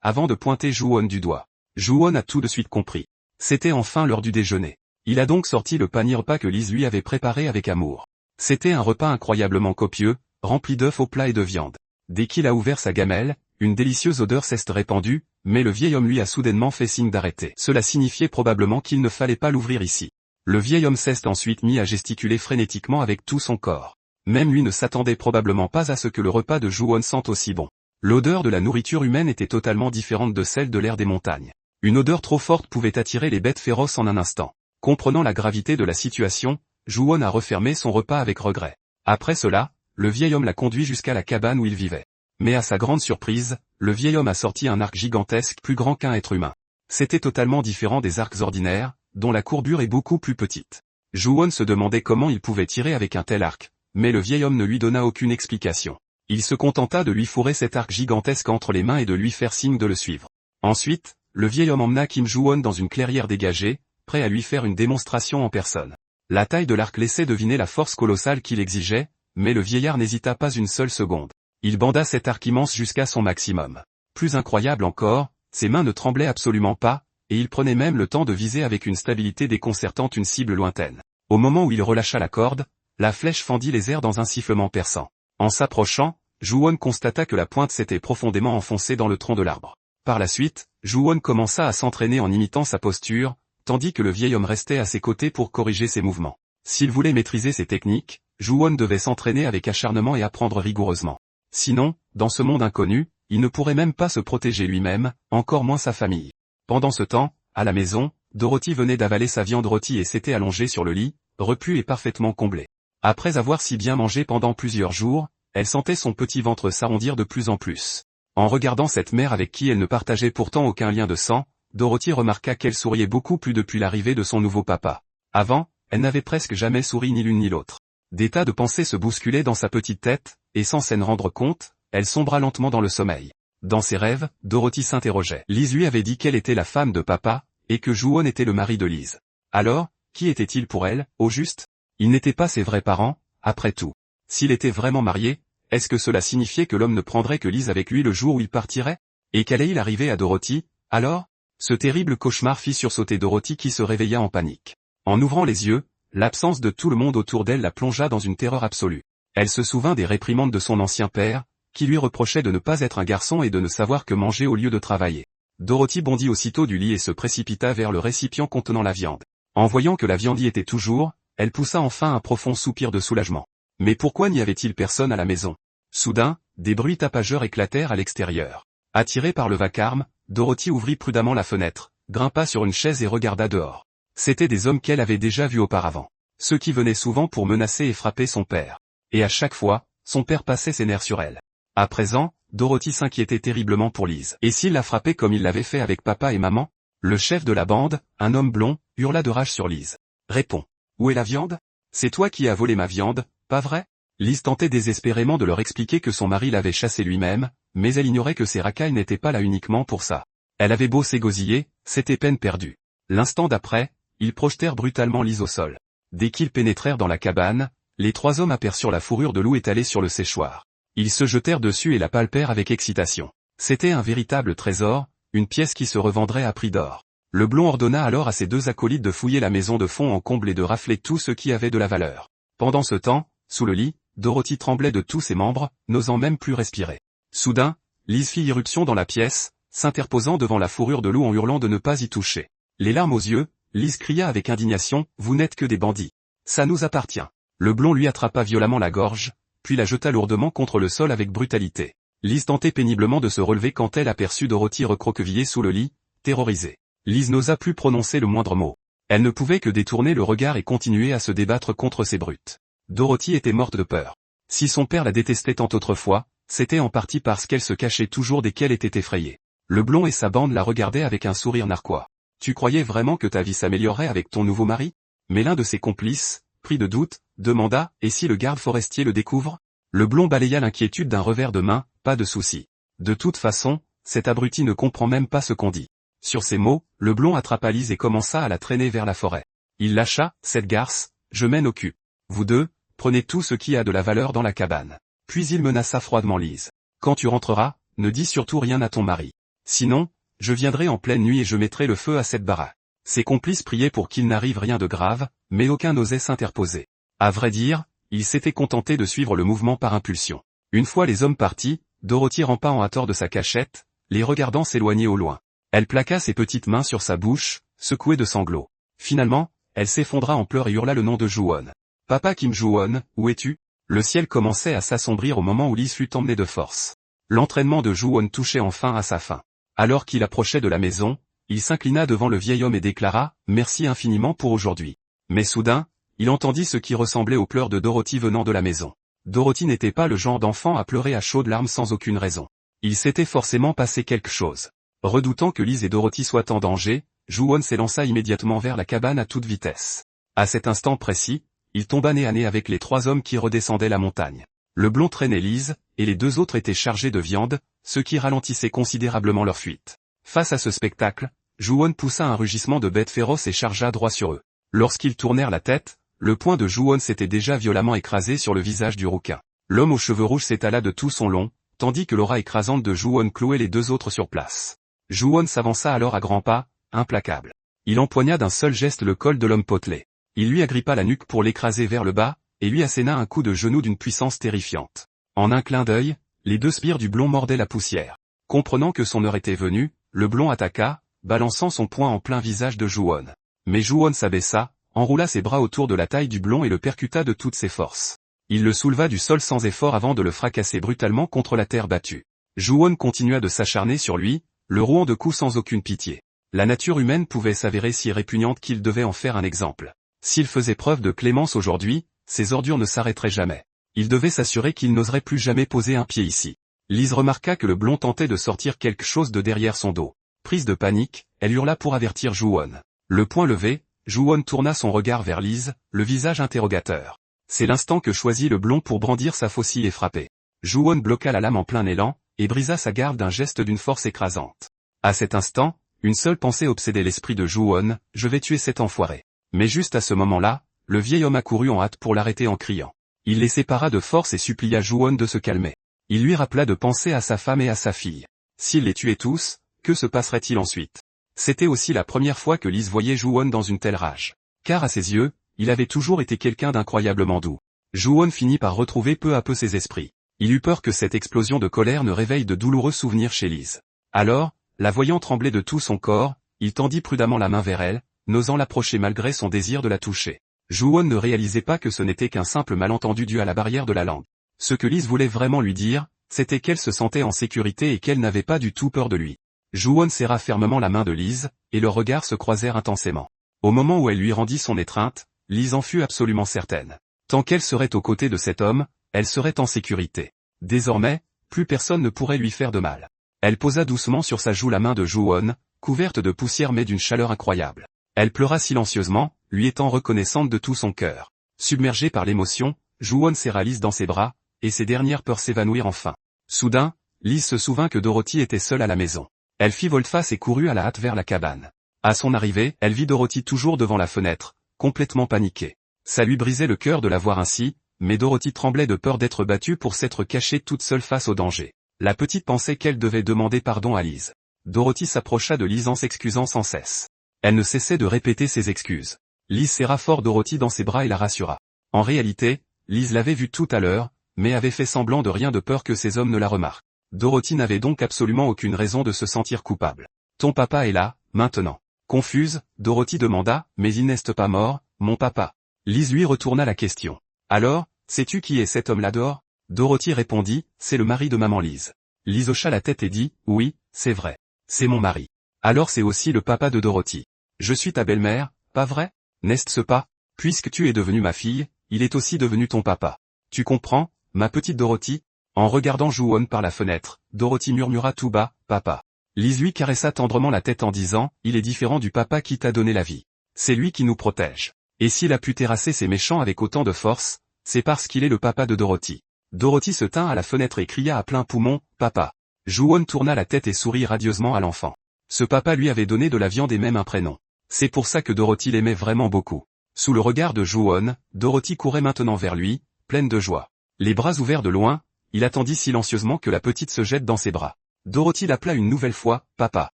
avant de pointer Ju-won du doigt. Ju-won a tout de suite compris. C'était enfin l'heure du déjeuner. Il a donc sorti le panier repas que Lise lui avait préparé avec amour. C'était un repas incroyablement copieux, rempli d'œufs au plat et de viande. Dès qu'il a ouvert sa gamelle, une délicieuse odeur s'est répandue, mais le vieil homme lui a soudainement fait signe d'arrêter. Cela signifiait probablement qu'il ne fallait pas l'ouvrir ici. Le vieil homme s'est ensuite mis à gesticuler frénétiquement avec tout son corps. Même lui ne s'attendait probablement pas à ce que le repas de Ju-won sente aussi bon. L'odeur de la nourriture humaine était totalement différente de celle de l'air des montagnes. Une odeur trop forte pouvait attirer les bêtes féroces en un instant. Comprenant la gravité de la situation, Ju-won a refermé son repas avec regret. Après cela, le vieil homme l'a conduit jusqu'à la cabane où il vivait. Mais à sa grande surprise, le vieil homme a sorti un arc gigantesque plus grand qu'un être humain. C'était totalement différent des arcs ordinaires, dont la courbure est beaucoup plus petite. Ju-won se demandait comment il pouvait tirer avec un tel arc, mais le vieil homme ne lui donna aucune explication. Il se contenta de lui fourrer cet arc gigantesque entre les mains et de lui faire signe de le suivre. Ensuite, le vieil homme emmena Kim Ju-won dans une clairière dégagée, prêt à lui faire une démonstration en personne. La taille de l'arc laissait deviner la force colossale qu'il exigeait, mais le vieillard n'hésita pas une seule seconde. Il banda cet arc immense jusqu'à son maximum. Plus incroyable encore, ses mains ne tremblaient absolument pas, et il prenait même le temps de viser avec une stabilité déconcertante une cible lointaine. Au moment où il relâcha la corde, la flèche fendit les airs dans un sifflement perçant. En s'approchant, Ju-won constata que la pointe s'était profondément enfoncée dans le tronc de l'arbre. Par la suite, Ju-won commença à s'entraîner en imitant sa posture, tandis que le vieil homme restait à ses côtés pour corriger ses mouvements. S'il voulait maîtriser ses techniques, Ju-won devait s'entraîner avec acharnement et apprendre rigoureusement. Sinon, dans ce monde inconnu, il ne pourrait même pas se protéger lui-même, encore moins sa famille. Pendant ce temps, à la maison, Dorothy venait d'avaler sa viande rôtie et s'était allongée sur le lit, repue et parfaitement comblée. Après avoir si bien mangé pendant plusieurs jours, elle sentait son petit ventre s'arrondir de plus en plus. En regardant cette mère avec qui elle ne partageait pourtant aucun lien de sang, Dorothy remarqua qu'elle souriait beaucoup plus depuis l'arrivée de son nouveau papa. Avant, elle n'avait presque jamais souri ni l'une ni l'autre. Des tas de pensées se bousculaient dans sa petite tête, et sans s'en rendre compte, elle sombra lentement dans le sommeil. Dans ses rêves, Dorothy s'interrogeait. Lise lui avait dit qu'elle était la femme de papa, et que Ju-won était le mari de Lise. Alors, qui était-il pour elle, au juste? Ils n'étaient pas ses vrais parents, après tout. S'il était vraiment marié, est-ce que cela signifiait que l'homme ne prendrait que Lise avec lui le jour où il partirait? Et qu'allait-il arriver à Dorothy, alors? Ce terrible cauchemar fit sursauter Dorothy qui se réveilla en panique. En ouvrant les yeux, l'absence de tout le monde autour d'elle la plongea dans une terreur absolue. Elle se souvint des réprimandes de son ancien père, qui lui reprochait de ne pas être un garçon et de ne savoir que manger au lieu de travailler. Dorothy bondit aussitôt du lit et se précipita vers le récipient contenant la viande. En voyant que la viande y était toujours, elle poussa enfin un profond soupir de soulagement. Mais pourquoi n'y avait-il personne à la maison? Soudain, des bruits tapageurs éclatèrent à l'extérieur. Attirée par le vacarme, Dorothy ouvrit prudemment la fenêtre, grimpa sur une chaise et regarda dehors. C'étaient des hommes qu'elle avait déjà vus auparavant. Ceux qui venaient souvent pour menacer et frapper son père. Et à chaque fois, son père passait ses nerfs sur elle. À présent, Dorothy s'inquiétait terriblement pour Lise. Et s'il la frappait comme il l'avait fait avec papa et maman? Le chef de la bande, un homme blond, hurla de rage sur Lise. Réponds. Où est la viande? C'est toi qui as volé ma viande, pas vrai? Lise tentait désespérément de leur expliquer que son mari l'avait chassée lui-même, mais elle ignorait que ses racailles n'étaient pas là uniquement pour ça. Elle avait beau s'égosiller, c'était peine perdue. L'instant d'après, ils projetèrent brutalement Lise au sol. Dès qu'ils pénétrèrent dans la cabane, les trois hommes aperçurent la fourrure de loup étalée sur le séchoir. Ils se jetèrent dessus et la palpèrent avec excitation. C'était un véritable trésor, une pièce qui se revendrait à prix d'or. Le blond ordonna alors à ses deux acolytes de fouiller la maison de fond en comble et de rafler tout ce qui avait de la valeur. Pendant ce temps, sous le lit, Dorothy tremblait de tous ses membres, n'osant même plus respirer. Soudain, Lise fit irruption dans la pièce, s'interposant devant la fourrure de loup en hurlant de ne pas y toucher. Les larmes aux yeux, Lise cria avec indignation, « Vous n'êtes que des bandits. Ça nous appartient. » Le blond lui attrapa violemment la gorge, puis la jeta lourdement contre le sol avec brutalité. Lise tentait péniblement de se relever quand elle aperçut Dorothy recroquevillée sous le lit, terrorisée. Lise n'osa plus prononcer le moindre mot. Elle ne pouvait que détourner le regard et continuer à se débattre contre ces brutes. Dorothy était morte de peur. Si son père la détestait tant autrefois, c'était en partie parce qu'elle se cachait toujours dès qu'elle était effrayée. Le blond et sa bande la regardaient avec un sourire narquois. « Tu croyais vraiment que ta vie s'améliorerait avec ton nouveau mari ?» Mais l'un de ses complices, pris de doute, demanda « Et si le garde forestier le découvre ?» Le blond balaya l'inquiétude d'un revers de main, « Pas de souci. De toute façon, cet abruti ne comprend même pas ce qu'on dit. Sur ces mots, le blond attrapa Lise et commença à la traîner vers la forêt. Il lâcha, cette garce, je mène au cul. Vous deux, prenez tout ce qui a de la valeur dans la cabane. Puis il menaça froidement Lise. Quand tu rentreras, ne dis surtout rien à ton mari. Sinon, je viendrai en pleine nuit et je mettrai le feu à cette baraque. Ses complices priaient pour qu'il n'arrive rien de grave, mais aucun n'osait s'interposer. À vrai dire, ils s'étaient contentés de suivre le mouvement par impulsion. Une fois les hommes partis, Dorothy rampa en hâteur de sa cachette, les regardant s'éloigner au loin. Elle plaqua ses petites mains sur sa bouche, secouée de sanglots. Finalement, elle s'effondra en pleurs et hurla le nom de Ju-won. « Papa Kim Ju-won, où es-tu » Le ciel commençait à s'assombrir au moment où Lise fut emmenée de force. L'entraînement de Ju-won touchait enfin à sa fin. Alors qu'il approchait de la maison, il s'inclina devant le vieil homme et déclara « Merci infiniment pour aujourd'hui ». Mais soudain, il entendit ce qui ressemblait aux pleurs de Dorothy venant de la maison. Dorothy n'était pas le genre d'enfant à pleurer à chaudes larmes sans aucune raison. Il s'était forcément passé quelque chose. Redoutant que Lise et Dorothy soient en danger, Ju-won s'élança immédiatement vers la cabane à toute vitesse. À cet instant précis, il tomba nez à nez avec les 3 hommes qui redescendaient la montagne. Le blond traînait Lise, et les 2 autres étaient chargés de viande, ce qui ralentissait considérablement leur fuite. Face à ce spectacle, Ju-won poussa un rugissement de bête féroce et chargea droit sur eux. Lorsqu'ils tournèrent la tête, le poing de Ju-won s'était déjà violemment écrasé sur le visage du rouquin. L'homme aux cheveux rouges s'étala de tout son long, tandis que l'aura écrasante de Ju-won clouait les 2 autres sur place. Ju-won s'avança alors à grands pas, implacable. Il empoigna d'un seul geste le col de l'homme potelé. Il lui agrippa la nuque pour l'écraser vers le bas, et lui asséna un coup de genou d'une puissance terrifiante. En un clin d'œil, les 2 sbires du blond mordaient la poussière. Comprenant que son heure était venue, le blond attaqua, balançant son poing en plein visage de Ju-won. Mais Ju-won s'abaissa, enroula ses bras autour de la taille du blond et le percuta de toutes ses forces. Il le souleva du sol sans effort avant de le fracasser brutalement contre la terre battue. Ju-won continua de s'acharner sur lui, le rouant de coups sans aucune pitié. La nature humaine pouvait s'avérer si répugnante qu'il devait en faire un exemple. S'il faisait preuve de clémence aujourd'hui, ses ordures ne s'arrêteraient jamais. Il devait s'assurer qu'il n'oserait plus jamais poser un pied ici. Lise remarqua que le blond tentait de sortir quelque chose de derrière son dos. Prise de panique, elle hurla pour avertir Ju-won. Le poing levé, Ju-won tourna son regard vers Lise, le visage interrogateur. C'est l'instant que choisit le blond pour brandir sa faucille et frapper. Ju-won bloqua la lame en plein élan, et brisa sa garde d'un geste d'une force écrasante. À cet instant, une seule pensée obsédait l'esprit de Ju-won, je vais tuer cet enfoiré. Mais juste à ce moment-là, le vieil homme accourut en hâte pour l'arrêter en criant. Il les sépara de force et supplia Ju-won de se calmer. Il lui rappela de penser à sa femme et à sa fille. S'il les tuait tous, que se passerait-il ensuite? C'était aussi la première fois que Lise voyait Ju-won dans une telle rage. Car à ses yeux, il avait toujours été quelqu'un d'incroyablement doux. Ju-won finit par retrouver peu à peu ses esprits. Il eut peur que cette explosion de colère ne réveille de douloureux souvenirs chez Lise. Alors, la voyant trembler de tout son corps, il tendit prudemment la main vers elle, n'osant l'approcher malgré son désir de la toucher. Ju-won ne réalisait pas que ce n'était qu'un simple malentendu dû à la barrière de la langue. Ce que Lise voulait vraiment lui dire, c'était qu'elle se sentait en sécurité et qu'elle n'avait pas du tout peur de lui. Ju-won serra fermement la main de Lise, et leurs regards se croisèrent intensément. Au moment où elle lui rendit son étreinte, Lise en fut absolument certaine. Tant qu'elle serait aux côtés de cet homme, elle serait en sécurité. Désormais, plus personne ne pourrait lui faire de mal. Elle posa doucement sur sa joue la main de Ju-won, couverte de poussière mais d'une chaleur incroyable. Elle pleura silencieusement, lui étant reconnaissante de tout son cœur. Submergée par l'émotion, Ju-won serra Lise dans ses bras, et ses dernières peurs s'évanouirent enfin. Soudain, Lise se souvint que Dorothy était seule à la maison. Elle fit volte-face et courut à la hâte vers la cabane. À son arrivée, elle vit Dorothy toujours devant la fenêtre, complètement paniquée. Ça lui brisait le cœur de la voir ainsi, mais Dorothy tremblait de peur d'être battue pour s'être cachée toute seule face au danger. La petite pensait qu'elle devait demander pardon à Lise. Dorothy s'approcha de Lise en s'excusant sans cesse. Elle ne cessait de répéter ses excuses. Lise serra fort Dorothy dans ses bras et la rassura. En réalité, Lise l'avait vue tout à l'heure, mais avait fait semblant de rien de peur que ces hommes ne la remarquent. Dorothy n'avait donc absolument aucune raison de se sentir coupable. Ton papa est là, maintenant. Confuse, Dorothy demanda, mais il n'est pas mort, mon papa. Lise lui retourna la question. Alors, sais-tu qui est cet homme là dehors? Dorothy répondit, c'est le mari de maman Lise. Lise hocha la tête et dit, oui, c'est vrai. C'est mon mari. Alors c'est aussi le papa de Dorothy. Je suis ta belle-mère, pas vrai? N'est-ce pas? Puisque tu es devenue ma fille, il est aussi devenu ton papa. Tu comprends, ma petite Dorothy? En regardant Ju-won par la fenêtre, Dorothy murmura tout bas, papa. Lise lui caressa tendrement la tête en disant, il est différent du papa qui t'a donné la vie. C'est lui qui nous protège. Et s'il a pu terrasser ces méchants avec autant de force, c'est parce qu'il est le papa de Dorothy. Dorothy se tint à la fenêtre et cria à plein poumon, papa. Ju-won tourna la tête et sourit radieusement à l'enfant. Ce papa lui avait donné de la viande et même un prénom. C'est pour ça que Dorothy l'aimait vraiment beaucoup. Sous le regard de Ju-won, Dorothy courait maintenant vers lui, pleine de joie. Les bras ouverts de loin, il attendit silencieusement que la petite se jette dans ses bras. Dorothy l'appela une nouvelle fois, « Papa ».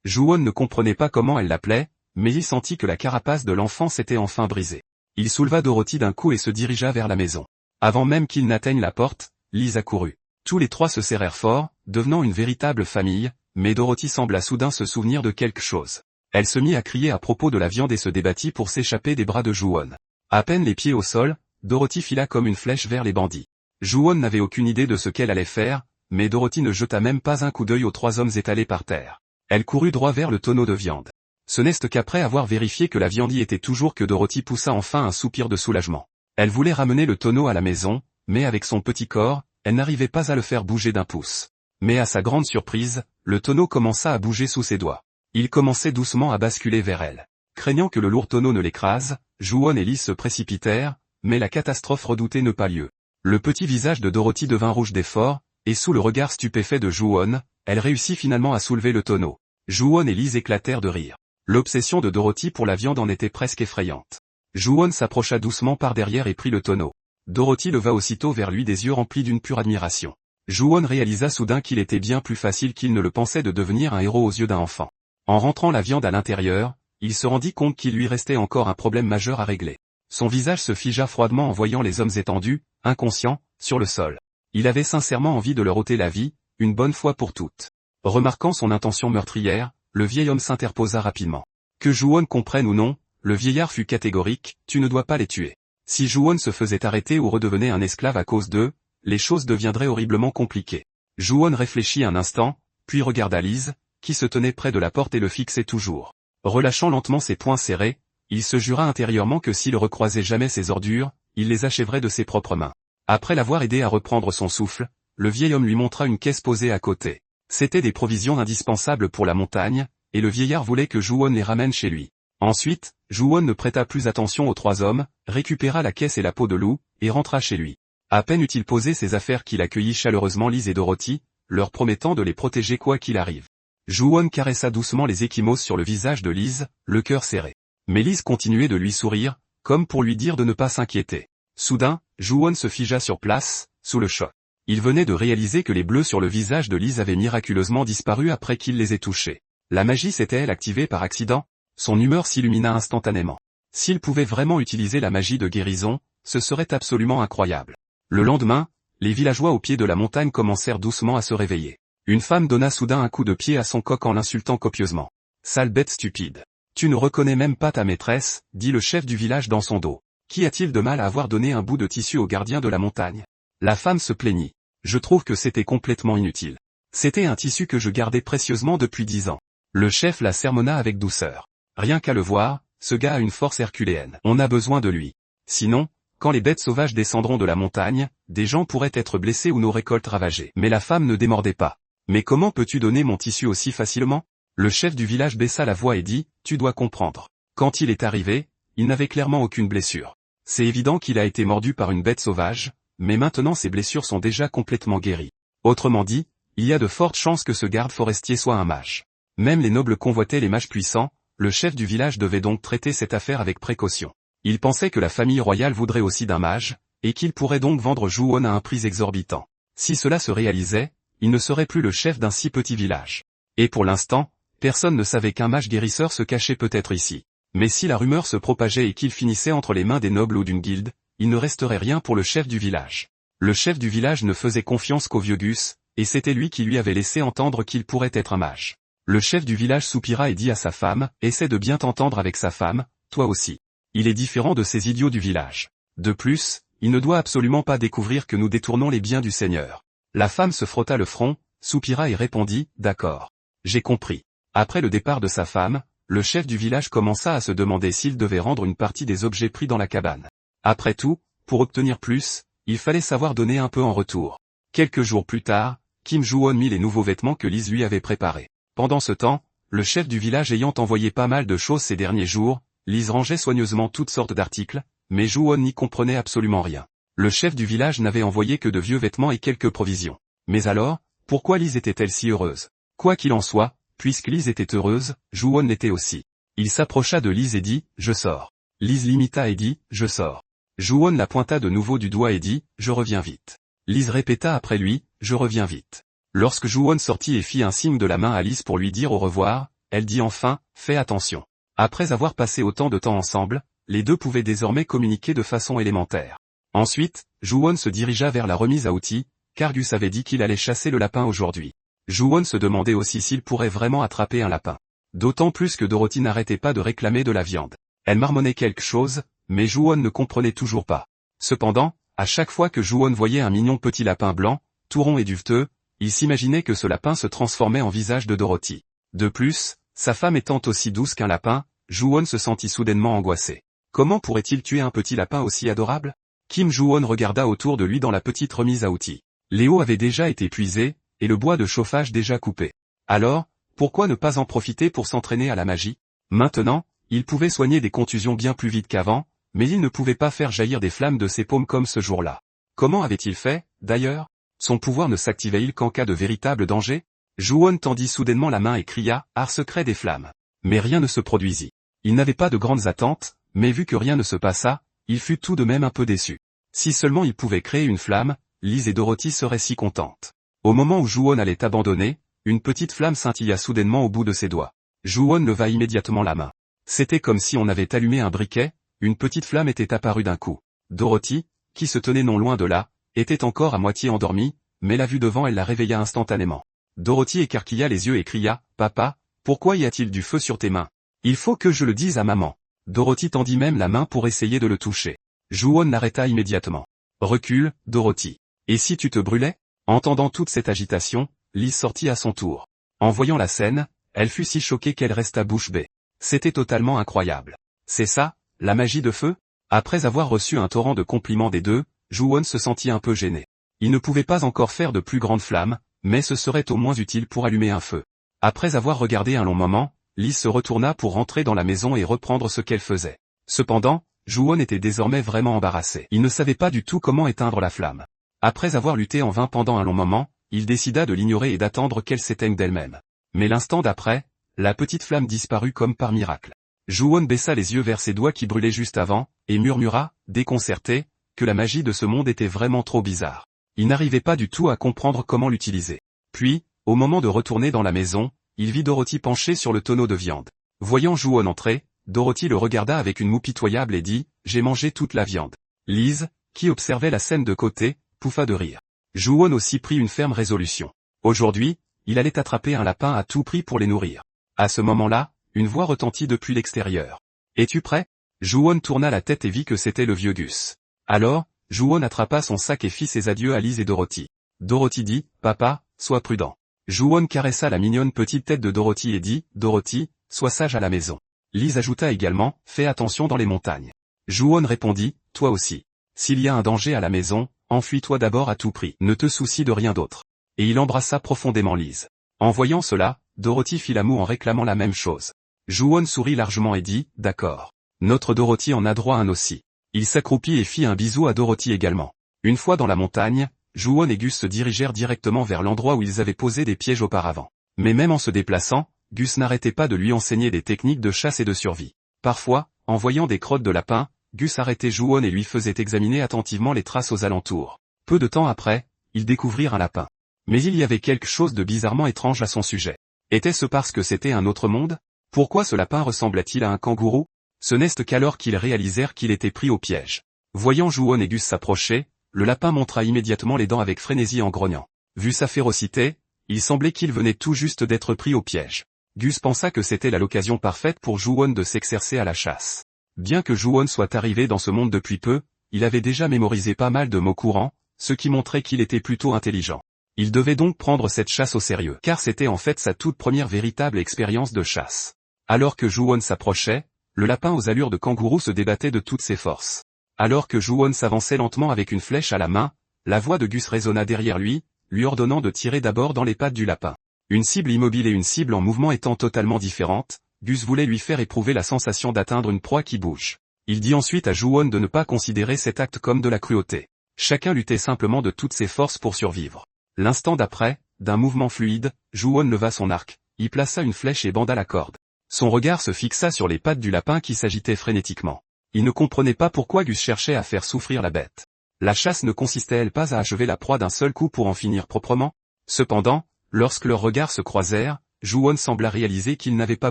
Ju-won ne comprenait pas comment elle l'appelait, mais il sentit que la carapace de l'enfant s'était enfin brisée. Il souleva Dorothy d'un coup et se dirigea vers la maison. Avant même qu'il n'atteigne la porte, Liz accourut. Tous les trois se serrèrent fort, devenant une véritable famille, mais Dorothy sembla soudain se souvenir de quelque chose. Elle se mit à crier à propos de la viande et se débattit pour s'échapper des bras de Ju-won. À peine les pieds au sol, Dorothy fila comme une flèche vers les bandits. Ju-won n'avait aucune idée de ce qu'elle allait faire, mais Dorothy ne jeta même pas un coup d'œil aux trois hommes étalés par terre. Elle courut droit vers le tonneau de viande. Ce n'est qu'après avoir vérifié que la viande y était toujours que Dorothy poussa enfin un soupir de soulagement. Elle voulait ramener le tonneau à la maison, mais avec son petit corps, elle n'arrivait pas à le faire bouger d'un pouce. Mais à sa grande surprise, le tonneau commença à bouger sous ses doigts. Il commençait doucement à basculer vers elle. Craignant que le lourd tonneau ne l'écrase, Ju-won et Liz se précipitèrent, mais la catastrophe redoutée ne pas lieu. Le petit visage de Dorothy devint rouge d'effort, et sous le regard stupéfait de Ju-won, elle réussit finalement à soulever le tonneau. Ju-won et Liz éclatèrent de rire. L'obsession de Dorothy pour la viande en était presque effrayante. Ju-won s'approcha doucement par derrière et prit le tonneau. Dorothy leva aussitôt vers lui des yeux remplis d'une pure admiration. Ju-won réalisa soudain qu'il était bien plus facile qu'il ne le pensait de devenir un héros aux yeux d'un enfant. En rentrant la viande à l'intérieur, il se rendit compte qu'il lui restait encore un problème majeur à régler. Son visage se figea froidement en voyant les hommes étendus, inconscients, sur le sol. Il avait sincèrement envie de leur ôter la vie, une bonne fois pour toutes. Remarquant son intention meurtrière, le vieil homme s'interposa rapidement. Que Ju-won comprenne ou non, le vieillard fut catégorique, « Tu ne dois pas les tuer. » Si Ju-won se faisait arrêter ou redevenait un esclave à cause d'eux, les choses deviendraient horriblement compliquées. Ju-won réfléchit un instant, puis regarda Liz, qui se tenait près de la porte et le fixait toujours. Relâchant lentement ses poings serrés, il se jura intérieurement que s'il recroisait jamais ces ordures, il les achèverait de ses propres mains. Après l'avoir aidé à reprendre son souffle, le vieil homme lui montra une caisse posée à côté. C'étaient des provisions indispensables pour la montagne, et le vieillard voulait que Ju-won les ramène chez lui. Ensuite, Ju-won ne prêta plus attention aux trois hommes, récupéra la caisse et la peau de loup, et rentra chez lui. À peine eut-il posé ses affaires qu'il accueillit chaleureusement Liz et Dorothy, leur promettant de les protéger quoi qu'il arrive. Ju-won caressa doucement les ecchymoses sur le visage de Liz, le cœur serré. Mais Liz continuait de lui sourire, comme pour lui dire de ne pas s'inquiéter. Soudain, Ju-won se figea sur place, sous le choc. Il venait de réaliser que les bleus sur le visage de Liz avaient miraculeusement disparu après qu'il les ait touchés. La magie s'était-elle activée par accident? Son humeur s'illumina instantanément. S'il pouvait vraiment utiliser la magie de guérison, ce serait absolument incroyable. Le lendemain, les villageois au pied de la montagne commencèrent doucement à se réveiller. Une femme donna soudain un coup de pied à son coq en l'insultant copieusement. « Sale bête stupide. Tu ne reconnais même pas ta maîtresse, » dit le chef du village dans son dos. « Qu'y a-t-il de mal à avoir donné un bout de tissu au gardien de la montagne ?» La femme se plaignit. « Je trouve que c'était complètement inutile. C'était un tissu que je gardais précieusement depuis 10 ans. » Le chef la sermonna avec douceur. « Rien qu'à le voir, ce gars a une force herculéenne. On a besoin de lui. Sinon, quand les bêtes sauvages descendront de la montagne, des gens pourraient être blessés ou nos récoltes ravagées. » Mais la femme ne démordait pas. « Mais comment peux-tu donner mon tissu aussi facilement ?» Le chef du village baissa la voix et dit, « Tu dois comprendre. Quand il est arrivé, il n'avait clairement aucune blessure. C'est évident qu'il a été mordu par une bête sauvage, mais maintenant ses blessures sont déjà complètement guéries. Autrement dit, il y a de fortes chances que ce garde forestier soit un mage. » Même les nobles convoitaient les mages puissants, le chef du village devait donc traiter cette affaire avec précaution. Il pensait que la famille royale voudrait aussi d'un mage, et qu'il pourrait donc vendre Ju-won à un prix exorbitant. Si cela se réalisait, il ne serait plus le chef d'un si petit village. Et pour l'instant, personne ne savait qu'un mage guérisseur se cachait peut-être ici. Mais si la rumeur se propageait et qu'il finissait entre les mains des nobles ou d'une guilde, il ne resterait rien pour le chef du village. Le chef du village ne faisait confiance qu'au vieux Gus, et c'était lui qui lui avait laissé entendre qu'il pourrait être un mage. Le chef du village soupira et dit à sa femme, « Essaie de bien t'entendre avec sa femme, toi aussi. Il est différent de ces idiots du village. De plus, il ne doit absolument pas découvrir que nous détournons les biens du Seigneur. » La femme se frotta le front, soupira et répondit, « D'accord. J'ai compris. » Après le départ de sa femme, le chef du village commença à se demander s'il devait rendre une partie des objets pris dans la cabane. Après tout, pour obtenir plus, il fallait savoir donner un peu en retour. Quelques jours plus tard, Kim Ju-won mit les nouveaux vêtements que Liz lui avait préparés. Pendant ce temps, le chef du village ayant envoyé pas mal de choses ces derniers jours, Liz rangeait soigneusement toutes sortes d'articles, mais Ju-won n'y comprenait absolument rien. Le chef du village n'avait envoyé que de vieux vêtements et quelques provisions. Mais alors, pourquoi Liz était-elle si heureuse? Quoi qu'il en soit, Puisque Lise était heureuse, Ju-won l'était aussi. Il s'approcha de Lise et dit « Je sors ». Lise l'imita et dit « Je sors ». Ju-won la pointa de nouveau du doigt et dit « Je reviens vite ». Lise répéta après lui « Je reviens vite ». Lorsque Ju-won sortit et fit un signe de la main à Lise pour lui dire au revoir, elle dit enfin « Fais attention ». Après avoir passé autant de temps ensemble, les deux pouvaient désormais communiquer de façon élémentaire. Ensuite, Ju-won se dirigea vers la remise à outils, car Gus avait dit qu'il allait chasser le lapin aujourd'hui. Ju-won se demandait aussi s'il pourrait vraiment attraper un lapin. D'autant plus que Dorothy n'arrêtait pas de réclamer de la viande. Elle marmonnait quelque chose, mais Ju-won ne comprenait toujours pas. Cependant, à chaque fois que Ju-won voyait un mignon petit lapin blanc, tout rond et duveteux, il s'imaginait que ce lapin se transformait en visage de Dorothy. De plus, sa femme étant aussi douce qu'un lapin, Ju-won se sentit soudainement angoissé. Comment pourrait-il tuer un petit lapin aussi adorable? Kim Ju-won regarda autour de lui dans la petite remise à outils. Léo avait déjà été épuisé, et le bois de chauffage déjà coupé. Alors, pourquoi ne pas en profiter pour s'entraîner à la magie? Maintenant, il pouvait soigner des contusions bien plus vite qu'avant, mais il ne pouvait pas faire jaillir des flammes de ses paumes comme ce jour-là. Comment avait-il fait, d'ailleurs? Son pouvoir ne s'activait-il qu'en cas de véritable danger? Ju-won tendit soudainement la main et cria « Art secret des flammes ». Mais rien ne se produisit. Il n'avait pas de grandes attentes, mais vu que rien ne se passa, il fut tout de même un peu déçu. Si seulement il pouvait créer une flamme, Lise et Dorothy seraient si contentes. Au moment où Ju-won allait abandonner, une petite flamme scintilla soudainement au bout de ses doigts. Ju-won leva immédiatement la main. C'était comme si on avait allumé un briquet, une petite flamme était apparue d'un coup. Dorothy, qui se tenait non loin de là, était encore à moitié endormie, mais la vue devant elle la réveilla instantanément. Dorothy écarquilla les yeux et cria « Papa, pourquoi y a-t-il du feu sur tes mains? Il faut que je le dise à maman. » Dorothy tendit même la main pour essayer de le toucher. Ju-won l'arrêta immédiatement. « Recule, Dorothy. Et si tu te brûlais ?» Entendant toute cette agitation, Lise sortit à son tour. En voyant la scène, elle fut si choquée qu'elle resta bouche bée. C'était totalement incroyable. C'est ça, la magie de feu? Après avoir reçu un torrent de compliments des deux, Ju-won se sentit un peu gêné. Il ne pouvait pas encore faire de plus grandes flammes, mais ce serait au moins utile pour allumer un feu. Après avoir regardé un long moment, Lise se retourna pour rentrer dans la maison et reprendre ce qu'elle faisait. Cependant, Ju-won était désormais vraiment embarrassé. Il ne savait pas du tout comment éteindre la flamme. Après avoir lutté en vain pendant un long moment, il décida de l'ignorer et d'attendre qu'elle s'éteigne d'elle-même. Mais l'instant d'après, la petite flamme disparut comme par miracle. Ju-won baissa les yeux vers ses doigts qui brûlaient juste avant, et murmura, déconcerté, que la magie de ce monde était vraiment trop bizarre. Il n'arrivait pas du tout à comprendre comment l'utiliser. Puis, au moment de retourner dans la maison, il vit Dorothy penchée sur le tonneau de viande. Voyant Ju-won entrer, Dorothy le regarda avec une moue pitoyable et dit « J'ai mangé toute la viande ». Lise, qui observait la scène de côté, pouffa de rire. Ju-won aussi prit une ferme résolution. Aujourd'hui, il allait attraper un lapin à tout prix pour les nourrir. À ce moment-là, une voix retentit depuis l'extérieur. « Es-tu prêt ?» Ju-won tourna la tête et vit que c'était le vieux Gus. Alors, Ju-won attrapa son sac et fit ses adieux à Lise et Dorothy. Dorothy dit « Papa, sois prudent ». Ju-won caressa la mignonne petite tête de Dorothy et dit « Dorothy, sois sage à la maison ». Lise ajouta également « Fais attention dans les montagnes ». Ju-won répondit « Toi aussi. S'il y a un danger à la maison, enfuis-toi d'abord à tout prix. Ne te soucie de rien d'autre. » Et il embrassa profondément Lise. En voyant cela, Dorothy fit la moue en réclamant la même chose. Ju-won sourit largement et dit « D'accord. Notre Dorothy en a droit à un aussi ». Il s'accroupit et fit un bisou à Dorothy également. Une fois dans la montagne, Ju-won et Gus se dirigèrent directement vers l'endroit où ils avaient posé des pièges auparavant. Mais même en se déplaçant, Gus n'arrêtait pas de lui enseigner des techniques de chasse et de survie. Parfois, en voyant des crottes de lapin, Gus arrêtait Ju-won et lui faisait examiner attentivement les traces aux alentours. Peu de temps après, ils découvrirent un lapin. Mais il y avait quelque chose de bizarrement étrange à son sujet. Était-ce parce que c'était un autre monde? Pourquoi ce lapin ressemblait-il à un kangourou? Ce n'est qu'alors qu'ils réalisèrent qu'il était pris au piège. Voyant Ju-won et Gus s'approcher, le lapin montra immédiatement les dents avec frénésie en grognant. Vu sa férocité, il semblait qu'il venait tout juste d'être pris au piège. Gus pensa que c'était l'occasion parfaite pour Ju-won de s'exercer à la chasse. Bien que Ju-won soit arrivé dans ce monde depuis peu, il avait déjà mémorisé pas mal de mots courants, ce qui montrait qu'il était plutôt intelligent. Il devait donc prendre cette chasse au sérieux, car c'était en fait sa toute première véritable expérience de chasse. Alors que Ju-won s'approchait, le lapin aux allures de kangourou se débattait de toutes ses forces. Alors que Ju-won s'avançait lentement avec une flèche à la main, la voix de Gus résonna derrière lui, lui ordonnant de tirer d'abord dans les pattes du lapin. Une cible immobile et une cible en mouvement étant totalement différentes, Gus voulait lui faire éprouver la sensation d'atteindre une proie qui bouge. Il dit ensuite à Ju-won de ne pas considérer cet acte comme de la cruauté. Chacun luttait simplement de toutes ses forces pour survivre. L'instant d'après, d'un mouvement fluide, Ju-won leva son arc, y plaça une flèche et banda la corde. Son regard se fixa sur les pattes du lapin qui s'agitait frénétiquement. Il ne comprenait pas pourquoi Gus cherchait à faire souffrir la bête. La chasse ne consistait-elle pas à achever la proie d'un seul coup pour en finir proprement? Cependant, lorsque leurs regards se croisèrent, Ju-won sembla réaliser qu'il n'avait pas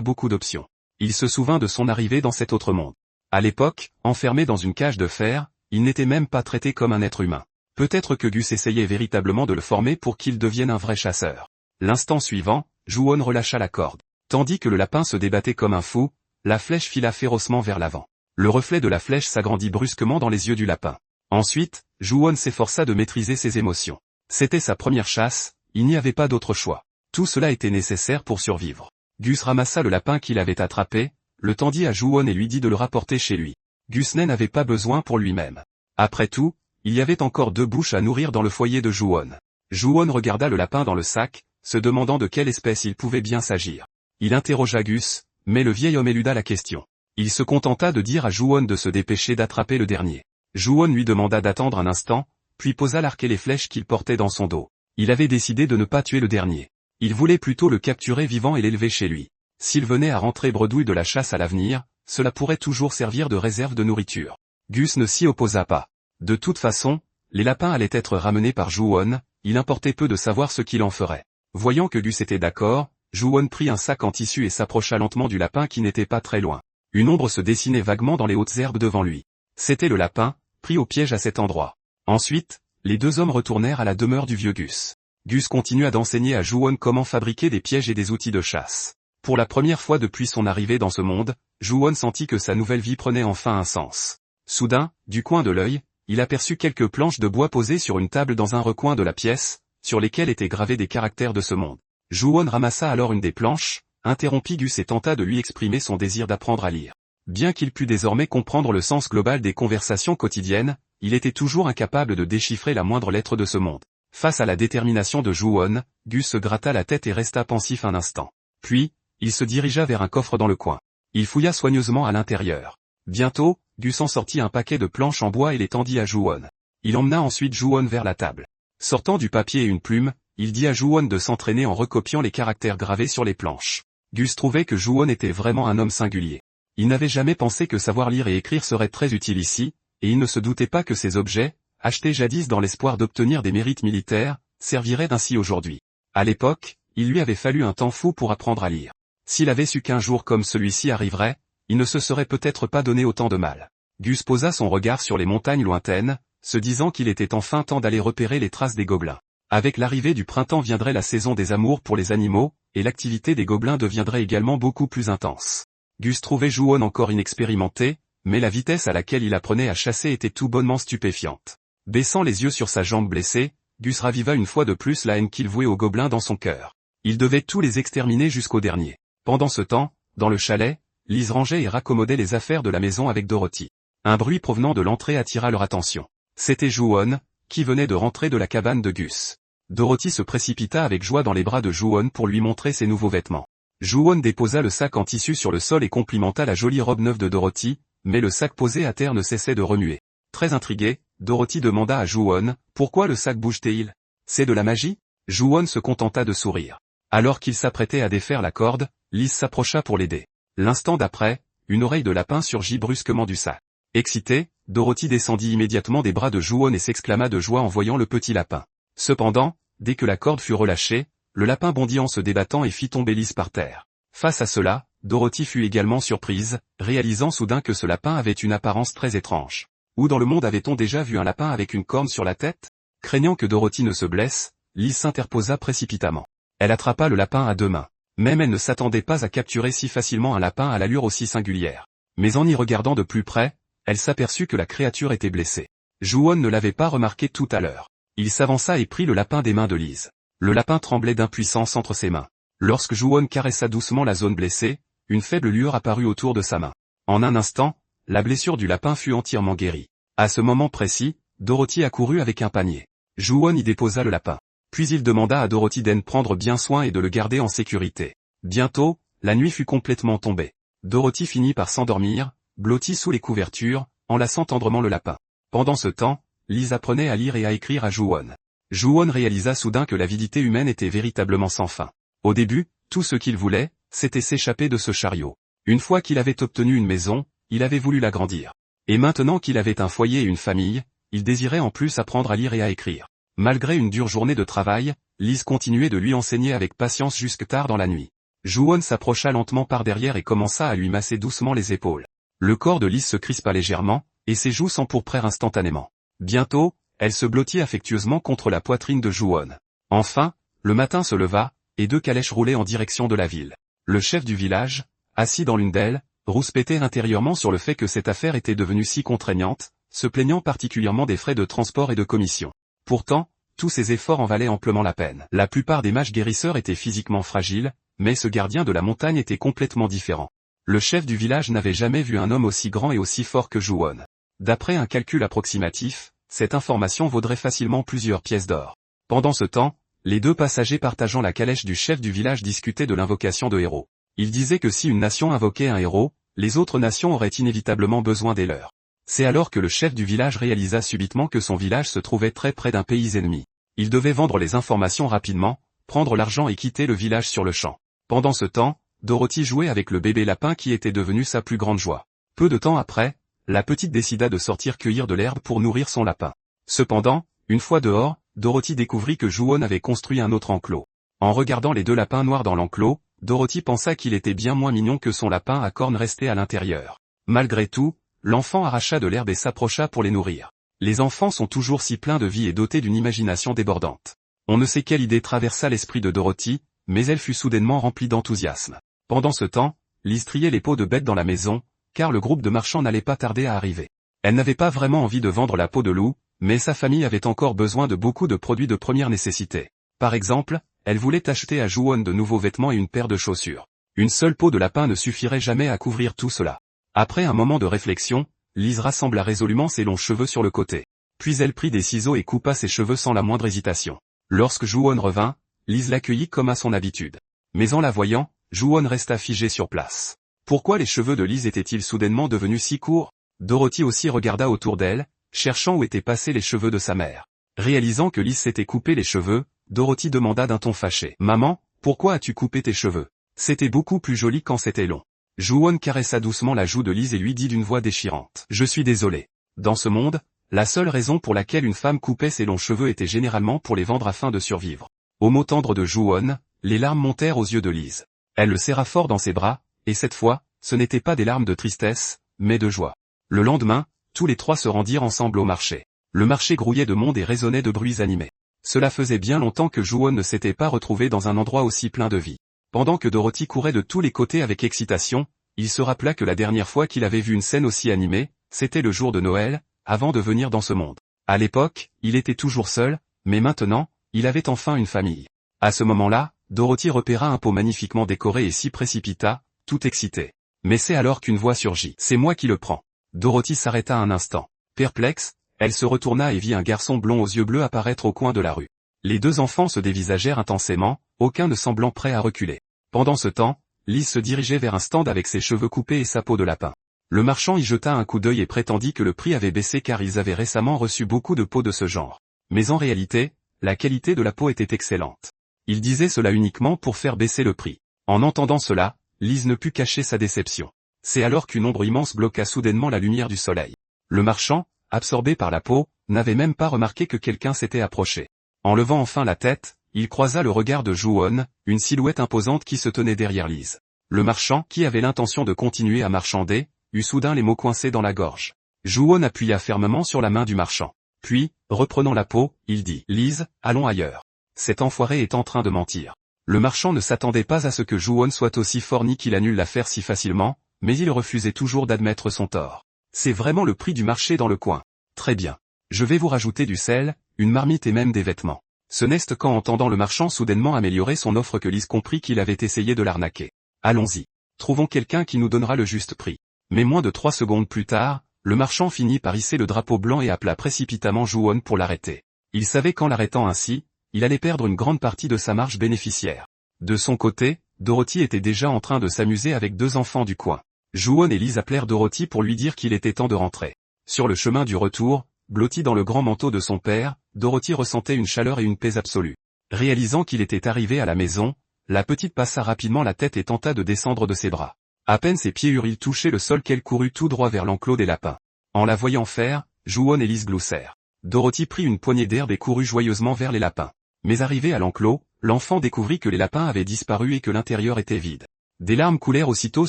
beaucoup d'options. Il se souvint de son arrivée dans cet autre monde. À l'époque, enfermé dans une cage de fer, il n'était même pas traité comme un être humain. Peut-être que Gus essayait véritablement de le former pour qu'il devienne un vrai chasseur. L'instant suivant, Ju-won relâcha la corde. Tandis que le lapin se débattait comme un fou, la flèche fila férocement vers l'avant. Le reflet de la flèche s'agrandit brusquement dans les yeux du lapin. Ensuite, Ju-won s'efforça de maîtriser ses émotions. C'était sa première chasse, il n'y avait pas d'autre choix. Tout cela était nécessaire pour survivre. Gus ramassa le lapin qu'il avait attrapé, le tendit à Ju-won et lui dit de le rapporter chez lui. Gus n'en avait pas besoin pour lui-même. Après tout, il y avait encore 2 bouches à nourrir dans le foyer de Ju-won. Ju-won regarda le lapin dans le sac, se demandant de quelle espèce il pouvait bien s'agir. Il interrogea Gus, mais le vieil homme éluda la question. Il se contenta de dire à Ju-won de se dépêcher d'attraper le dernier. Ju-won lui demanda d'attendre un instant, puis posa l'arc et les flèches qu'il portait dans son dos. Il avait décidé de ne pas tuer le dernier. Il voulait plutôt le capturer vivant et l'élever chez lui. S'il venait à rentrer bredouille de la chasse à l'avenir, cela pourrait toujours servir de réserve de nourriture. Gus ne s'y opposa pas. De toute façon, les lapins allaient être ramenés par Ju-won, il importait peu de savoir ce qu'il en ferait. Voyant que Gus était d'accord, Ju-won prit un sac en tissu et s'approcha lentement du lapin qui n'était pas très loin. Une ombre se dessinait vaguement dans les hautes herbes devant lui. C'était le lapin, pris au piège à cet endroit. Ensuite, les 2 hommes retournèrent à la demeure du vieux Gus. Gus continua d'enseigner à Ju-won comment fabriquer des pièges et des outils de chasse. Pour la première fois depuis son arrivée dans ce monde, Ju-won sentit que sa nouvelle vie prenait enfin un sens. Soudain, du coin de l'œil, il aperçut quelques planches de bois posées sur une table dans un recoin de la pièce, sur lesquelles étaient gravés des caractères de ce monde. Ju-won ramassa alors une des planches, interrompit Gus et tenta de lui exprimer son désir d'apprendre à lire. Bien qu'il pût désormais comprendre le sens global des conversations quotidiennes, il était toujours incapable de déchiffrer la moindre lettre de ce monde. Face à la détermination de Ju-won, Gus se gratta la tête et resta pensif un instant. Puis, il se dirigea vers un coffre dans le coin. Il fouilla soigneusement à l'intérieur. Bientôt, Gus en sortit un paquet de planches en bois et les tendit à Ju-won. Il emmena ensuite Ju-won vers la table. Sortant du papier et une plume, il dit à Ju-won de s'entraîner en recopiant les caractères gravés sur les planches. Gus trouvait que Ju-won était vraiment un homme singulier. Il n'avait jamais pensé que savoir lire et écrire serait très utile ici, et il ne se doutait pas que ces objets, achetés jadis dans l'espoir d'obtenir des mérites militaires, serviraient ainsi aujourd'hui. À l'époque, il lui avait fallu un temps fou pour apprendre à lire. S'il avait su qu'un jour comme celui-ci arriverait, il ne se serait peut-être pas donné autant de mal. Gus posa son regard sur les montagnes lointaines, se disant qu'il était enfin temps d'aller repérer les traces des gobelins. Avec l'arrivée du printemps viendrait la saison des amours pour les animaux, et l'activité des gobelins deviendrait également beaucoup plus intense. Gus trouvait Ju-won encore inexpérimenté, mais la vitesse à laquelle il apprenait à chasser était tout bonnement stupéfiante. Baissant les yeux sur sa jambe blessée, Gus raviva une fois de plus la haine qu'il vouait aux gobelins dans son cœur. Il devait tous les exterminer jusqu'au dernier. Pendant ce temps, dans le chalet, Lise rangeait et raccommodait les affaires de la maison avec Dorothy. Un bruit provenant de l'entrée attira leur attention. C'était Ju-won, qui venait de rentrer de la cabane de Gus. Dorothy se précipita avec joie dans les bras de Ju-won pour lui montrer ses nouveaux vêtements. Ju-won déposa le sac en tissu sur le sol et complimenta la jolie robe neuve de Dorothy, mais le sac posé à terre ne cessait de remuer. Très intriguée, Dorothy demanda à Ju-won, « Pourquoi le sac bouge-t-il? C'est de la magie ?» Ju-won se contenta de sourire. Alors qu'il s'apprêtait à défaire la corde, Lise s'approcha pour l'aider. L'instant d'après, une oreille de lapin surgit brusquement du sac. Excitée, Dorothy descendit immédiatement des bras de Ju-won et s'exclama de joie en voyant le petit lapin. Cependant, dès que la corde fut relâchée, le lapin bondit en se débattant et fit tomber Lise par terre. Face à cela, Dorothy fut également surprise, réalisant soudain que ce lapin avait une apparence très étrange. Où dans le monde avait-on déjà vu un lapin avec une corne sur la tête? Craignant que Dorothy ne se blesse, Lise s'interposa précipitamment. Elle attrapa le lapin à 2 mains. Même elle ne s'attendait pas à capturer si facilement un lapin à l'allure aussi singulière. Mais en y regardant de plus près, elle s'aperçut que la créature était blessée. Ju-won ne l'avait pas remarqué tout à l'heure. Il s'avança et prit le lapin des mains de Lise. Le lapin tremblait d'impuissance entre ses mains. Lorsque Ju-won caressa doucement la zone blessée, une faible lueur apparut autour de sa main. En un instant, la blessure du lapin fut entièrement guérie. À ce moment précis, Dorothy accourut avec un panier. Ju-won y déposa le lapin. Puis il demanda à Dorothy d'en prendre bien soin et de le garder en sécurité. Bientôt, la nuit fut complètement tombée. Dorothy finit par s'endormir, blottie sous les couvertures, enlaçant tendrement le lapin. Pendant ce temps, Lise apprenait à lire et à écrire à Ju-won. Ju-won réalisa soudain que l'avidité humaine était véritablement sans fin. Au début, Tout ce qu'il voulait, c'était s'échapper de ce chariot. Une fois qu'il avait obtenu une maison, il avait voulu l'agrandir. Et maintenant qu'il avait un foyer et une famille, il désirait en plus apprendre à lire et à écrire. Malgré une dure journée de travail, Lise continuait de lui enseigner avec patience jusque tard dans la nuit. Ju-won s'approcha lentement par derrière et commença à lui masser doucement les épaules. Le corps de Lise se crispa légèrement, et ses joues s'empourprèrent instantanément. Bientôt, elle se blottit affectueusement contre la poitrine de Ju-won. Enfin, le matin se leva, et 2 calèches roulaient en direction de la ville. Le chef du village, assis dans l'une d'elles, rouspétait intérieurement sur le fait que cette affaire était devenue si contraignante, se plaignant particulièrement des frais de transport et de commission. Pourtant, tous ces efforts en valaient amplement la peine. La plupart des mages guérisseurs étaient physiquement fragiles, mais ce gardien de la montagne était complètement différent. Le chef du village n'avait jamais vu un homme aussi grand et aussi fort que Ju-won. D'après un calcul approximatif, cette information vaudrait facilement plusieurs pièces d'or. Pendant ce temps, les 2 passagers partageant la calèche du chef du village discutaient de l'invocation de héros. Ils disaient que si une nation invoquait un héros, les autres nations auraient inévitablement besoin des leurs. C'est alors que le chef du village réalisa subitement que son village se trouvait très près d'un pays ennemi. Il devait vendre les informations rapidement, prendre l'argent et quitter le village sur le champ. Pendant ce temps, Dorothy jouait avec le bébé lapin qui était devenu sa plus grande joie. Peu de temps après, la petite décida de sortir cueillir de l'herbe pour nourrir son lapin. Cependant, une fois dehors, Dorothy découvrit que Ju-won avait construit un autre enclos. En regardant les 2 lapins noirs dans l'enclos, Dorothy pensa qu'il était bien moins mignon que son lapin à cornes resté à l'intérieur. Malgré tout, l'enfant arracha de l'herbe et s'approcha pour les nourrir. Les enfants sont toujours si pleins de vie et dotés d'une imagination débordante. On ne sait quelle idée traversa l'esprit de Dorothy, mais elle fut soudainement remplie d'enthousiasme. Pendant ce temps, Lise triait les peaux de bêtes dans la maison, car le groupe de marchands n'allait pas tarder à arriver. Elle n'avait pas vraiment envie de vendre la peau de loup, mais sa famille avait encore besoin de beaucoup de produits de première nécessité. Par exemple, elle voulait acheter à Ju-won de nouveaux vêtements et une paire de chaussures. Une seule peau de lapin ne suffirait jamais à couvrir tout cela. Après un moment de réflexion, Lise rassembla résolument ses longs cheveux sur le côté. Puis elle prit des ciseaux et coupa ses cheveux sans la moindre hésitation. Lorsque Ju-won revint, Lise l'accueillit comme à son habitude. Mais en la voyant, Ju-won resta figé sur place. Pourquoi les cheveux de Lise étaient-ils soudainement devenus si courts? Dorothy aussi regarda autour d'elle, cherchant où étaient passés les cheveux de sa mère. Réalisant que Lise s'était coupé les cheveux, Dorothy demanda d'un ton fâché. « Maman, pourquoi as-tu coupé tes cheveux? C'était beaucoup plus joli quand c'était long. » Ju-won caressa doucement la joue de Lise et lui dit d'une voix déchirante. « Je suis désolé. Dans ce monde, la seule raison pour laquelle une femme coupait ses longs cheveux était généralement pour les vendre afin de survivre. » Au mot tendre de Ju-won, les larmes montèrent aux yeux de Lise. Elle le serra fort dans ses bras, et cette fois, ce n'étaient pas des larmes de tristesse, mais de joie. Le lendemain, tous les 3 se rendirent ensemble au marché. Le marché grouillait de monde et résonnait de bruits animés. Cela faisait bien longtemps que Ju-won ne s'était pas retrouvé dans un endroit aussi plein de vie. Pendant que Dorothy courait de tous les côtés avec excitation, il se rappela que la dernière fois qu'il avait vu une scène aussi animée, c'était le jour de Noël, avant de venir dans ce monde. À l'époque, il était toujours seul, mais maintenant, il avait enfin une famille. À ce moment-là, Dorothy repéra un pot magnifiquement décoré et s'y précipita, tout excitée. Mais c'est alors qu'une voix surgit. « C'est moi qui le prends. » Dorothy s'arrêta un instant. Perplexe, elle se retourna et vit un garçon blond aux yeux bleus apparaître au coin de la rue. Les 2 enfants se dévisagèrent intensément, aucun ne semblant prêt à reculer. Pendant ce temps, Lise se dirigeait vers un stand avec ses cheveux coupés et sa peau de lapin. Le marchand y jeta un coup d'œil et prétendit que le prix avait baissé car ils avaient récemment reçu beaucoup de peaux de ce genre. Mais en réalité, la qualité de la peau était excellente. Il disait cela uniquement pour faire baisser le prix. En entendant cela, Lise ne put cacher sa déception. C'est alors qu'une ombre immense bloqua soudainement la lumière du soleil. Le marchand, absorbé par la peau, n'avait même pas remarqué que quelqu'un s'était approché. En levant enfin la tête, il croisa le regard de Ju-won, une silhouette imposante qui se tenait derrière Lise. Le marchand, qui avait l'intention de continuer à marchander, eut soudain les mots coincés dans la gorge. Ju-won appuya fermement sur la main du marchand. Puis, reprenant la peau, il dit « Lise, allons ailleurs. Cet enfoiré est en train de mentir. » Le marchand ne s'attendait pas à ce que Ju-won soit aussi fort ni qu'il annule l'affaire si facilement, mais il refusait toujours d'admettre son tort. « C'est vraiment le prix du marché dans le coin. Très bien. Je vais vous rajouter du sel, une marmite et même des vêtements. » Ce n'est qu'en entendant le marchand soudainement améliorer son offre que Lise comprit qu'il avait essayé de l'arnaquer. « Allons-y. Trouvons quelqu'un qui nous donnera le juste prix. » Mais moins de 3 secondes plus tard, le marchand finit par hisser le drapeau blanc et appela précipitamment Ju-won pour l'arrêter. Il savait qu'en l'arrêtant ainsi, il allait perdre une grande partie de sa marge bénéficiaire. De son côté, Dorothy était déjà en train de s'amuser avec 2 enfants du coin. Ju-won et Lise appelèrent Dorothy pour lui dire qu'il était temps de rentrer. Sur le chemin du retour, blottie dans le grand manteau de son père, Dorothy ressentait une chaleur et une paix absolue. Réalisant qu'il était arrivé à la maison, La petite passa rapidement la tête et tenta de descendre de ses bras. À peine ses pieds eurent-ils touché le sol qu'elle courut tout droit vers l'enclos des lapins. En la voyant faire, Ju-won et Lise gloussèrent. Dorothy prit une poignée d'herbe et courut joyeusement vers les lapins. Mais arrivée à l'enclos, l'enfant découvrit que les lapins avaient disparu et que l'intérieur était vide. Des larmes coulèrent aussitôt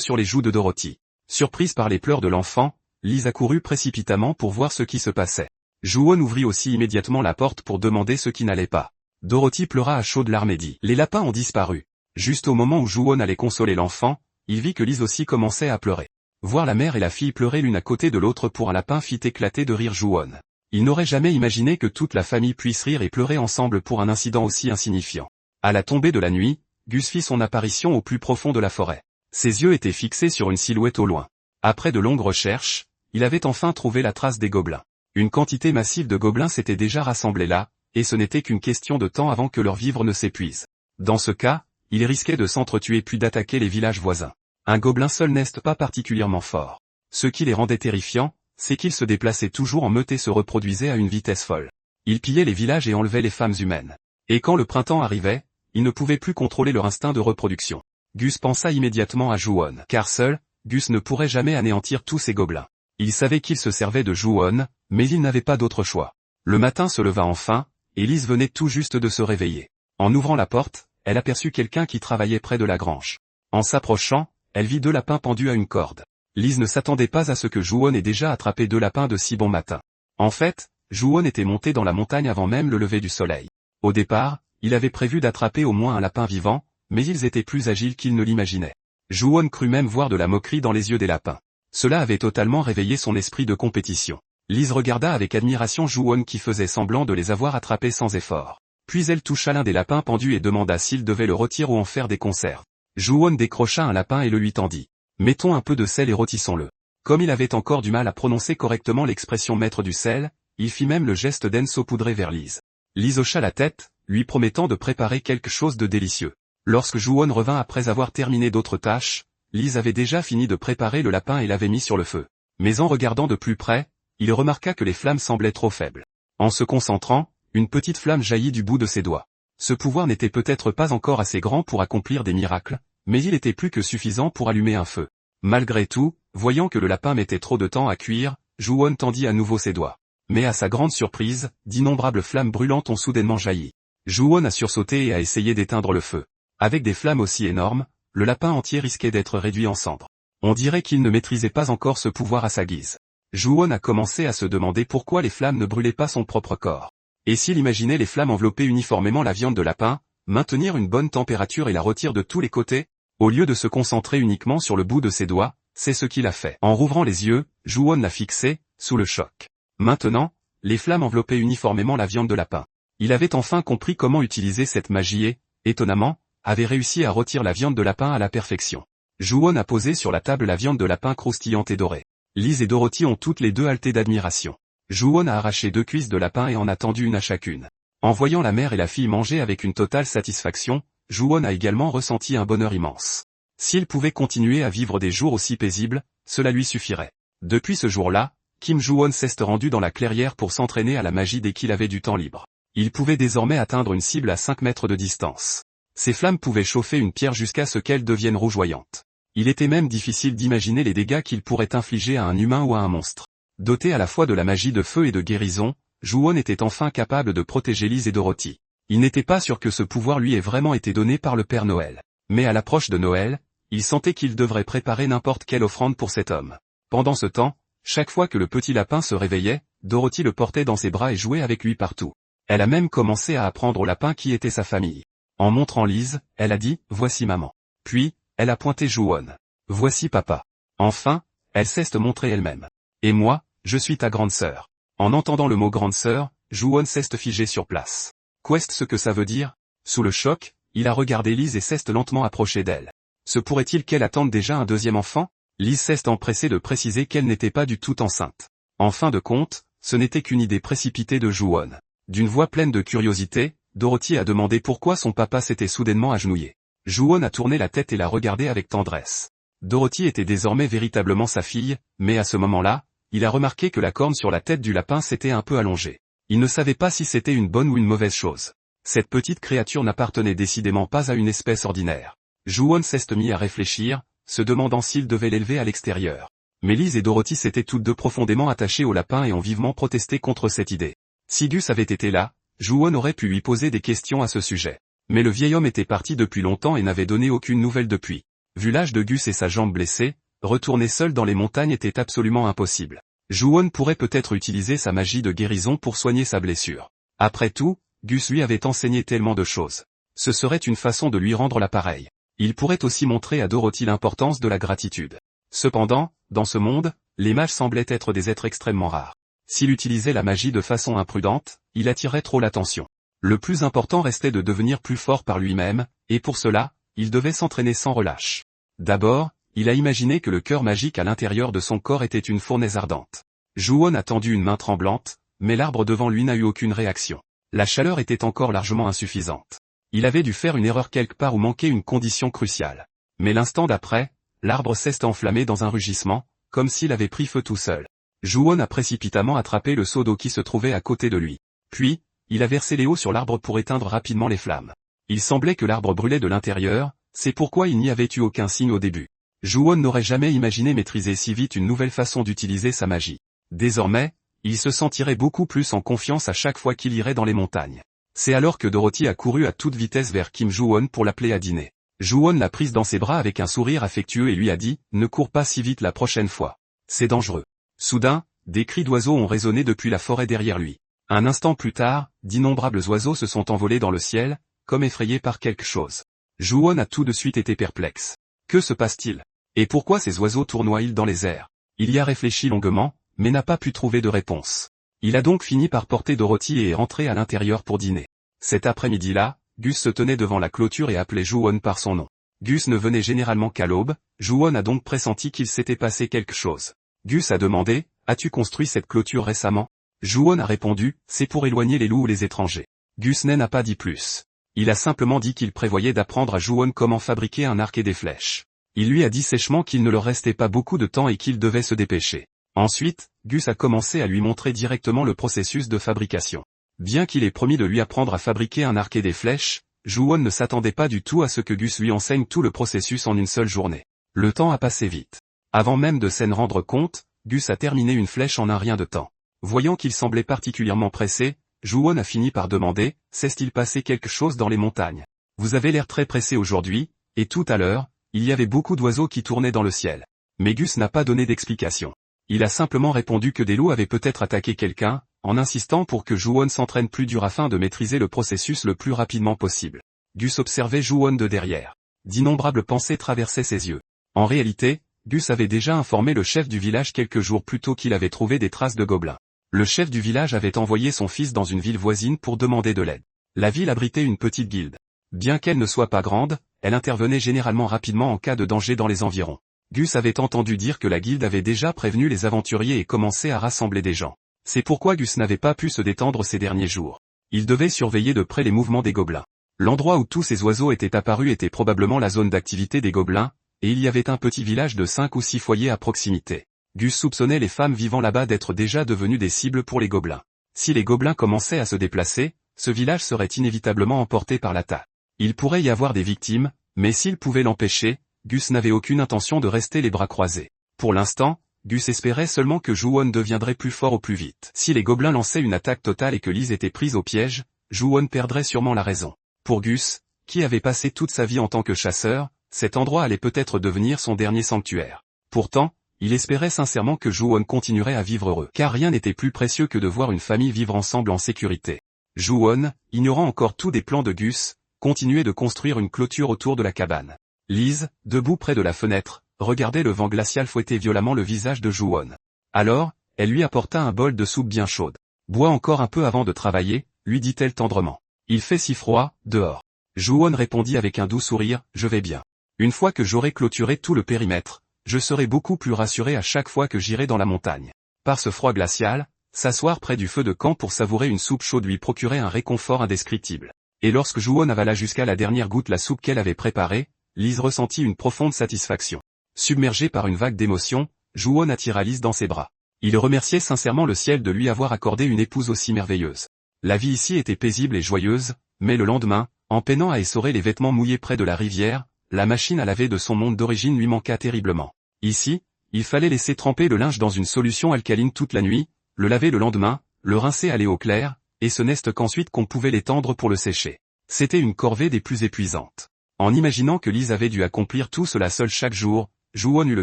sur les joues de Dorothy. Surprise par les pleurs de l'enfant, Lise accourut précipitamment pour voir ce qui se passait. Ju-won ouvrit aussi immédiatement la porte pour demander ce qui n'allait pas. Dorothy pleura à chaudes larmes et dit « Les lapins ont disparu ». Juste au moment où Ju-won allait consoler l'enfant, il vit que Lise aussi commençait à pleurer. Voir la mère et la fille pleurer l'une à côté de l'autre pour un lapin fit éclater de rire Ju-won. Il n'aurait jamais imaginé que toute la famille puisse rire et pleurer ensemble pour un incident aussi insignifiant. À la tombée de la nuit, Gus fit son apparition au plus profond de la forêt. Ses yeux étaient fixés sur une silhouette au loin. Après de longues recherches, il avait enfin trouvé la trace des gobelins. Une quantité massive de gobelins s'était déjà rassemblée là, et ce n'était qu'une question de temps avant que leur vivre ne s'épuise. Dans ce cas, ils risquaient de s'entretuer puis d'attaquer les villages voisins. Un gobelin seul n'est pas particulièrement fort. Ce qui les rendait terrifiants, c'est qu'ils se déplaçaient toujours en meute et se reproduisaient à une vitesse folle. Ils pillaient les villages et enlevaient les femmes humaines. Et quand le printemps arrivait, ils ne pouvaient plus contrôler leur instinct de reproduction. Gus pensa immédiatement à Ju-won, car seul, Gus ne pourrait jamais anéantir tous ces gobelins. Il savait qu'il se servait de Ju-won, mais il n'avait pas d'autre choix. Le matin se leva enfin, et Lise venait tout juste de se réveiller. En ouvrant la porte, elle aperçut quelqu'un qui travaillait près de la grange. En s'approchant, elle vit 2 lapins pendus à une corde. Lise ne s'attendait pas à ce que Ju-won ait déjà attrapé 2 lapins de si bon matin. En fait, Ju-won était monté dans la montagne avant même le lever du soleil. Au départ, il avait prévu d'attraper au moins un lapin vivant, mais ils étaient plus agiles qu'il ne l'imaginait. Ju-won crut même voir de la moquerie dans les yeux des lapins. Cela avait totalement réveillé son esprit de compétition. Lise regarda avec admiration Ju-won qui faisait semblant de les avoir attrapés sans effort. Puis elle toucha l'un des lapins pendus et demanda s'il devait le rôtir ou en faire des conserves. Ju-won décrocha un lapin et le lui tendit. « Mettons un peu de sel et rôtissons-le ». Comme il avait encore du mal à prononcer correctement l'expression maître du sel, il fit même le geste d'En saupoudré vers Lise. Lise hocha la tête, lui promettant de préparer quelque chose de délicieux. Lorsque Ju-won revint après avoir terminé d'autres tâches, Lise avait déjà fini de préparer le lapin et l'avait mis sur le feu. Mais en regardant de plus près, il remarqua que les flammes semblaient trop faibles. En se concentrant, une petite flamme jaillit du bout de ses doigts. Ce pouvoir n'était peut-être pas encore assez grand pour accomplir des miracles, mais il était plus que suffisant pour allumer un feu. Malgré tout, voyant que le lapin mettait trop de temps à cuire, Ju-won tendit à nouveau ses doigts. Mais à sa grande surprise, d'innombrables flammes brûlantes ont soudainement jailli. Ju-won a sursauté et a essayé d'éteindre le feu. Avec des flammes aussi énormes, le lapin entier risquait d'être réduit en cendres. On dirait qu'il ne maîtrisait pas encore ce pouvoir à sa guise. Ju-won a commencé à se demander pourquoi les flammes ne brûlaient pas son propre corps. Et s'il imaginait les flammes envelopper uniformément la viande de lapin, maintenir une bonne température et la rôtir de tous les côtés, au lieu de se concentrer uniquement sur le bout de ses doigts, c'est ce qu'il a fait. En rouvrant les yeux, Ju-won l'a fixé, sous le choc. Maintenant, les flammes enveloppaient uniformément la viande de lapin. Il avait enfin compris comment utiliser cette magie et, étonnamment, avait réussi à rôtir la viande de lapin à la perfection. Ju-won a posé sur la table la viande de lapin croustillante et dorée. Lise et Dorothy ont toutes les deux halté d'admiration. Ju-won a arraché 2 cuisses de lapin et en a tendu une à chacune. En voyant la mère et la fille manger avec une totale satisfaction, Ju-won a également ressenti un bonheur immense. S'il pouvait continuer à vivre des jours aussi paisibles, cela lui suffirait. Depuis ce jour-là, Kim Ju-won s'est rendu dans la clairière pour s'entraîner à la magie dès qu'il avait du temps libre. Il pouvait désormais atteindre une cible à 5 mètres de distance. Ces flammes pouvaient chauffer une pierre jusqu'à ce qu'elle devienne rougeoyante. Il était même difficile d'imaginer les dégâts qu'il pourrait infliger à un humain ou à un monstre. Doté à la fois de la magie de feu et de guérison, Ju-won était enfin capable de protéger Lise et Dorothy. Il n'était pas sûr que ce pouvoir lui ait vraiment été donné par le Père Noël. Mais à l'approche de Noël, il sentait qu'il devrait préparer n'importe quelle offrande pour cet homme. Pendant ce temps, chaque fois que le petit lapin se réveillait, Dorothy le portait dans ses bras et jouait avec lui partout. Elle a même commencé à apprendre au lapin qui était sa famille. En montrant Lise, elle a dit « Voici maman ». Puis, elle a pointé Ju-won. « Voici papa ». Enfin, elle s'est montrée elle-même. « Et moi, je suis ta grande sœur ». En entendant le mot grande sœur, Ju-won s'est figé sur place. Qu'est-ce ce que ça veut dire? Sous le choc, il a regardé Lise et s'est lentement approché d'elle. Se pourrait-il qu'elle attende déjà un deuxième enfant? Lise s'est empressée de préciser qu'elle n'était pas du tout enceinte. En fin de compte, ce n'était qu'une idée précipitée de Ju-won. D'une voix pleine de curiosité, Dorothy a demandé pourquoi son papa s'était soudainement agenouillé. Ju-won a tourné la tête et l'a regardé avec tendresse. Dorothy était désormais véritablement sa fille, mais à ce moment-là, il a remarqué que la corne sur la tête du lapin s'était un peu allongée. Il ne savait pas si c'était une bonne ou une mauvaise chose. Cette petite créature n'appartenait décidément pas à une espèce ordinaire. Ju-won s'est mis à réfléchir, se demandant s'il devait l'élever à l'extérieur. Mais Liz et Dorothy s'étaient toutes deux profondément attachées au lapin et ont vivement protesté contre cette idée. Si Gus avait été là, Ju-won aurait pu lui poser des questions à ce sujet. Mais le vieil homme était parti depuis longtemps et n'avait donné aucune nouvelle depuis. Vu l'âge de Gus et sa jambe blessée, retourner seul dans les montagnes était absolument impossible. Ju-won pourrait peut-être utiliser sa magie de guérison pour soigner sa blessure. Après tout, Gus lui avait enseigné tellement de choses. Ce serait une façon de lui rendre l'appareil. Il pourrait aussi montrer à Dorothy l'importance de la gratitude. Cependant, dans ce monde, les mages semblaient être des êtres extrêmement rares. S'il utilisait la magie de façon imprudente, il attirait trop l'attention. Le plus important restait de devenir plus fort par lui-même, et pour cela, il devait s'entraîner sans relâche. D'abord, il a imaginé que le cœur magique à l'intérieur de son corps était une fournaise ardente. Ju-won a tendu une main tremblante, mais l'arbre devant lui n'a eu aucune réaction. La chaleur était encore largement insuffisante. Il avait dû faire une erreur quelque part ou manquer une condition cruciale. Mais l'instant d'après, l'arbre s'est enflammé dans un rugissement, comme s'il avait pris feu tout seul. Ju-won a précipitamment attrapé le seau d'eau qui se trouvait à côté de lui. Puis, il a versé l'eau sur l'arbre pour éteindre rapidement les flammes. Il semblait que l'arbre brûlait de l'intérieur, c'est pourquoi il n'y avait eu aucun signe au début. Ju-won n'aurait jamais imaginé maîtriser si vite une nouvelle façon d'utiliser sa magie. Désormais, il se sentirait beaucoup plus en confiance à chaque fois qu'il irait dans les montagnes. C'est alors que Dorothy a couru à toute vitesse vers Kim Ju-won pour l'appeler à dîner. Ju-won l'a prise dans ses bras avec un sourire affectueux et lui a dit « Ne cours pas si vite la prochaine fois. C'est dangereux. » Soudain, des cris d'oiseaux ont résonné depuis la forêt derrière lui. Un instant plus tard, d'innombrables oiseaux se sont envolés dans le ciel, comme effrayés par quelque chose. Ju-won a tout de suite été perplexe. Que se passe-t-il? Et pourquoi ces oiseaux tournoient-ils dans les airs? Il y a réfléchi longuement, mais n'a pas pu trouver de réponse. Il a donc fini par porter Dorothy et est rentré à l'intérieur pour dîner. Cet après-midi-là, Gus se tenait devant la clôture et appelait Ju-won par son nom. Gus ne venait généralement qu'à l'aube, Ju-won a donc pressenti qu'il s'était passé quelque chose. Gus a demandé, « As-tu construit cette clôture récemment ?» Ju-won a répondu, « C'est pour éloigner les loups ou les étrangers. » Gus n'a pas dit plus. Il a simplement dit qu'il prévoyait d'apprendre à Ju-won comment fabriquer un arc et des flèches. Il lui a dit sèchement qu'il ne leur restait pas beaucoup de temps et qu'il devait se dépêcher. Ensuite, Gus a commencé à lui montrer directement le processus de fabrication. Bien qu'il ait promis de lui apprendre à fabriquer un arc et des flèches, Ju-won ne s'attendait pas du tout à ce que Gus lui enseigne tout le processus en une seule journée. Le temps a passé vite. Avant même de s'en rendre compte, Gus a terminé une flèche en un rien de temps. Voyant qu'il semblait particulièrement pressé, Ju-won a fini par demander, « S'est-il passé quelque chose dans les montagnes? Vous avez l'air très pressé aujourd'hui, et tout à l'heure, il y avait beaucoup d'oiseaux qui tournaient dans le ciel. » Mais Gus n'a pas donné d'explication. Il a simplement répondu que des loups avaient peut-être attaqué quelqu'un, en insistant pour que Ju-won s'entraîne plus dur afin de maîtriser le processus le plus rapidement possible. Gus observait Ju-won de derrière. D'innombrables pensées traversaient ses yeux. En réalité, Gus avait déjà informé le chef du village quelques jours plus tôt qu'il avait trouvé des traces de gobelins. Le chef du village avait envoyé son fils dans une ville voisine pour demander de l'aide. La ville abritait une petite guilde. Bien qu'elle ne soit pas grande, elle intervenait généralement rapidement en cas de danger dans les environs. Gus avait entendu dire que la guilde avait déjà prévenu les aventuriers et commencé à rassembler des gens. C'est pourquoi Gus n'avait pas pu se détendre ces derniers jours. Il devait surveiller de près les mouvements des gobelins. L'endroit où tous ces oiseaux étaient apparus était probablement la zone d'activité des gobelins, et il y avait un petit village de 5 ou 6 foyers à proximité. Gus soupçonnait les femmes vivant là-bas d'être déjà devenues des cibles pour les gobelins. Si les gobelins commençaient à se déplacer, ce village serait inévitablement emporté par l'attaque. Il pourrait y avoir des victimes, mais s'il pouvait l'empêcher, Gus n'avait aucune intention de rester les bras croisés. Pour l'instant, Gus espérait seulement que Ju-won deviendrait plus fort au plus vite. Si les gobelins lançaient une attaque totale et que Liz était prise au piège, Ju-won perdrait sûrement la raison. Pour Gus, qui avait passé toute sa vie en tant que chasseur, cet endroit allait peut-être devenir son dernier sanctuaire. Pourtant, il espérait sincèrement que Ju-won continuerait à vivre heureux, car rien n'était plus précieux que de voir une famille vivre ensemble en sécurité. Ju-won, ignorant encore tout des plans de Gus, continuait de construire une clôture autour de la cabane. Liz, debout près de la fenêtre, regardait le vent glacial fouetter violemment le visage de Ju-won. Alors, elle lui apporta un bol de soupe bien chaude. « Bois encore un peu avant de travailler, » lui dit-elle tendrement. « Il fait si froid, dehors. » Ju-won répondit avec un doux sourire, « Je vais bien. Une fois que j'aurai clôturé tout le périmètre, je serai beaucoup plus rassuré à chaque fois que j'irai dans la montagne. » Par ce froid glacial, s'asseoir près du feu de camp pour savourer une soupe chaude lui procurait un réconfort indescriptible. Et lorsque Ju-won avala jusqu'à la dernière goutte la soupe qu'elle avait préparée, Liz ressentit une profonde satisfaction. Submergé par une vague d'émotion, Ju-won attira Liz dans ses bras. Il remerciait sincèrement le ciel de lui avoir accordé une épouse aussi merveilleuse. La vie ici était paisible et joyeuse, Mais le lendemain, en peinant à essorer les vêtements mouillés près de la rivière, la machine à laver de son monde d'origine lui manqua terriblement. Ici, il fallait laisser tremper le linge dans une solution alcaline toute la nuit, le laver le lendemain, le rincer à l'eau claire, et ce n'est qu'ensuite qu'on pouvait l'étendre pour le sécher. C'était une corvée des plus épuisantes. En imaginant que Liz avait dû accomplir tout cela seule chaque jour, Ju-won eut le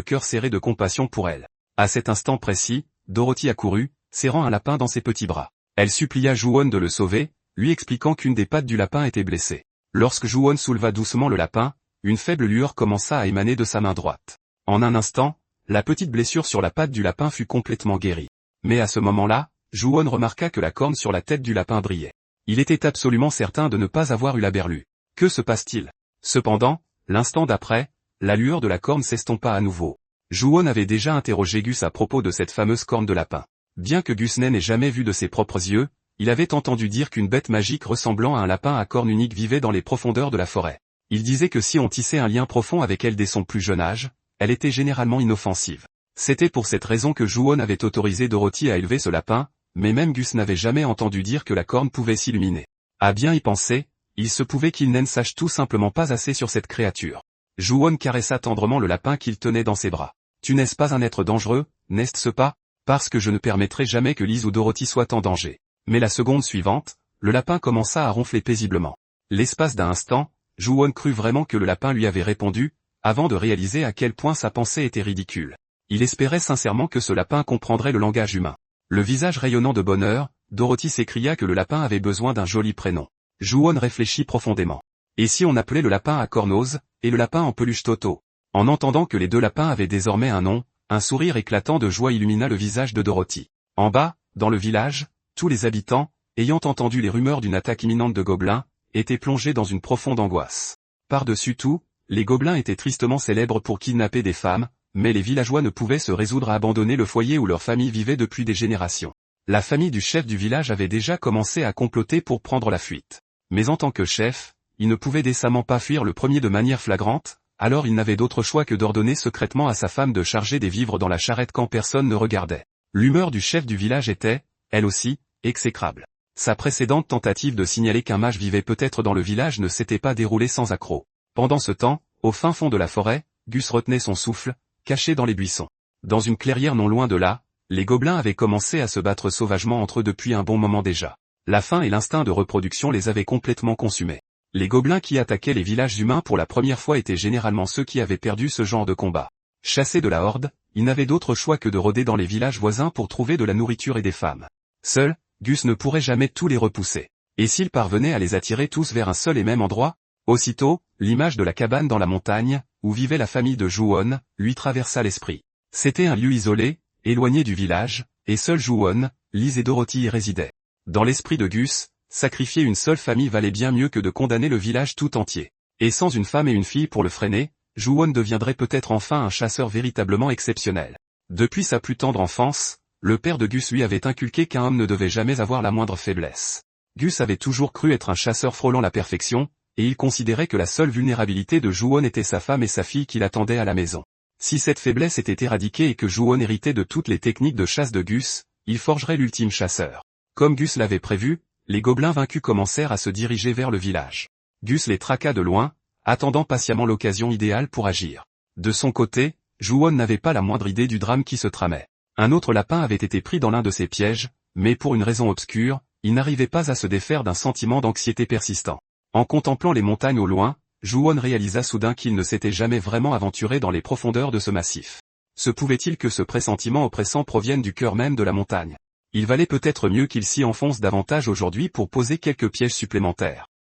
cœur serré de compassion pour elle. À cet instant précis, Dorothy accourut, serrant un lapin dans ses petits bras. Elle supplia Ju-won de le sauver, lui expliquant qu'une des pattes du lapin était blessée. Lorsque Ju-won souleva doucement le lapin, une faible lueur commença à émaner de sa main droite. En un instant, la petite blessure sur la patte du lapin fut complètement guérie. Mais à ce moment-là, Ju-won remarqua que la corne sur la tête du lapin brillait. Il était absolument certain de ne pas avoir eu la berlue. Que se passe-t-il? Cependant, l'instant d'après, la lueur de la corne s'estompa à nouveau. Ju-won avait déjà interrogé Gus à propos de cette fameuse corne de lapin. Bien que Gus n'ait jamais vu de ses propres yeux, il avait entendu dire qu'une bête magique ressemblant à un lapin à corne unique vivait dans les profondeurs de la forêt. Il disait que si on tissait un lien profond avec elle dès son plus jeune âge, elle était généralement inoffensive. C'était pour cette raison que Ju-won avait autorisé Dorothy à élever ce lapin, mais même Gus n'avait jamais entendu dire que la corne pouvait s'illuminer. À bien y penser, il se pouvait qu'il n'en sache tout simplement pas assez sur cette créature. Ju-won caressa tendrement le lapin qu'il tenait dans ses bras. « Tu n'es pas un être dangereux, n'est-ce pas? Parce que je ne permettrai jamais que Liz ou Dorothy soient en danger. » Mais la seconde suivante, le lapin commença à ronfler paisiblement. L'espace d'un instant, Ju-won crut vraiment que le lapin lui avait répondu, avant de réaliser à quel point sa pensée était ridicule. Il espérait sincèrement que ce lapin comprendrait le langage humain. Le visage rayonnant de bonheur, Dorothy s'écria que le lapin avait besoin d'un joli prénom. Ju-won réfléchit profondément. Et si on appelait le lapin à cornose, et le lapin en peluche Toto? En entendant que les deux lapins avaient désormais un nom, un sourire éclatant de joie illumina le visage de Dorothy. En bas, dans le village, tous les habitants, ayant entendu les rumeurs d'une attaque imminente de gobelins, étaient plongés dans une profonde angoisse. Par-dessus tout, les gobelins étaient tristement célèbres pour kidnapper des femmes, mais les villageois ne pouvaient se résoudre à abandonner le foyer où leur famille vivait depuis des générations. La famille du chef du village avait déjà commencé à comploter pour prendre la fuite. Mais en tant que chef, il ne pouvait décemment pas fuir le premier de manière flagrante, alors il n'avait d'autre choix que d'ordonner secrètement à sa femme de charger des vivres dans la charrette quand personne ne regardait. L'humeur du chef du village était, elle aussi, exécrable. Sa précédente tentative de signaler qu'un mage vivait peut-être dans le village ne s'était pas déroulée sans accroc. Pendant ce temps, au fin fond de la forêt, Gus retenait son souffle, caché dans les buissons. Dans une clairière non loin de là, les gobelins avaient commencé à se battre sauvagement entre eux depuis un bon moment déjà. La faim et l'instinct de reproduction les avaient complètement consumés. Les gobelins qui attaquaient les villages humains pour la première fois étaient généralement ceux qui avaient perdu ce genre de combat. Chassés de la horde, ils n'avaient d'autre choix que de rôder dans les villages voisins pour trouver de la nourriture et des femmes. Seul, Gus ne pourrait jamais tous les repousser. Et s'il parvenait à les attirer tous vers un seul et même endroit? Aussitôt, l'image de la cabane dans la montagne, où vivait la famille de Ju-won, lui traversa l'esprit. C'était un lieu isolé, éloigné du village, et seul Ju-won, Liz et Dorothy y résidaient. Dans l'esprit de Gus, sacrifier une seule famille valait bien mieux que de condamner le village tout entier. Et sans une femme et une fille pour le freiner, Ju-won deviendrait peut-être enfin un chasseur véritablement exceptionnel. Depuis sa plus tendre enfance, le père de Gus lui avait inculqué qu'un homme ne devait jamais avoir la moindre faiblesse. Gus avait toujours cru être un chasseur frôlant la perfection, et il considérait que la seule vulnérabilité de Ju-won était sa femme et sa fille qui l'attendaient à la maison. Si cette faiblesse était éradiquée et que Ju-won héritait de toutes les techniques de chasse de Gus, il forgerait l'ultime chasseur. Comme Gus l'avait prévu, les gobelins vaincus commencèrent à se diriger vers le village. Gus les traqua de loin, attendant patiemment l'occasion idéale pour agir. De son côté, Ju-won n'avait pas la moindre idée du drame qui se tramait. Un autre lapin avait été pris dans l'un de ses pièges, mais pour une raison obscure, il n'arrivait pas à se défaire d'un sentiment d'anxiété persistant. En contemplant les montagnes au loin, Ju-won réalisa soudain qu'il ne s'était jamais vraiment aventuré dans les profondeurs de ce massif. Se pouvait-il que ce pressentiment oppressant provienne du cœur même de la montagne? Il valait peut-être mieux qu'il s'y enfonce davantage aujourd'hui pour poser quelques pièges supplémentaires.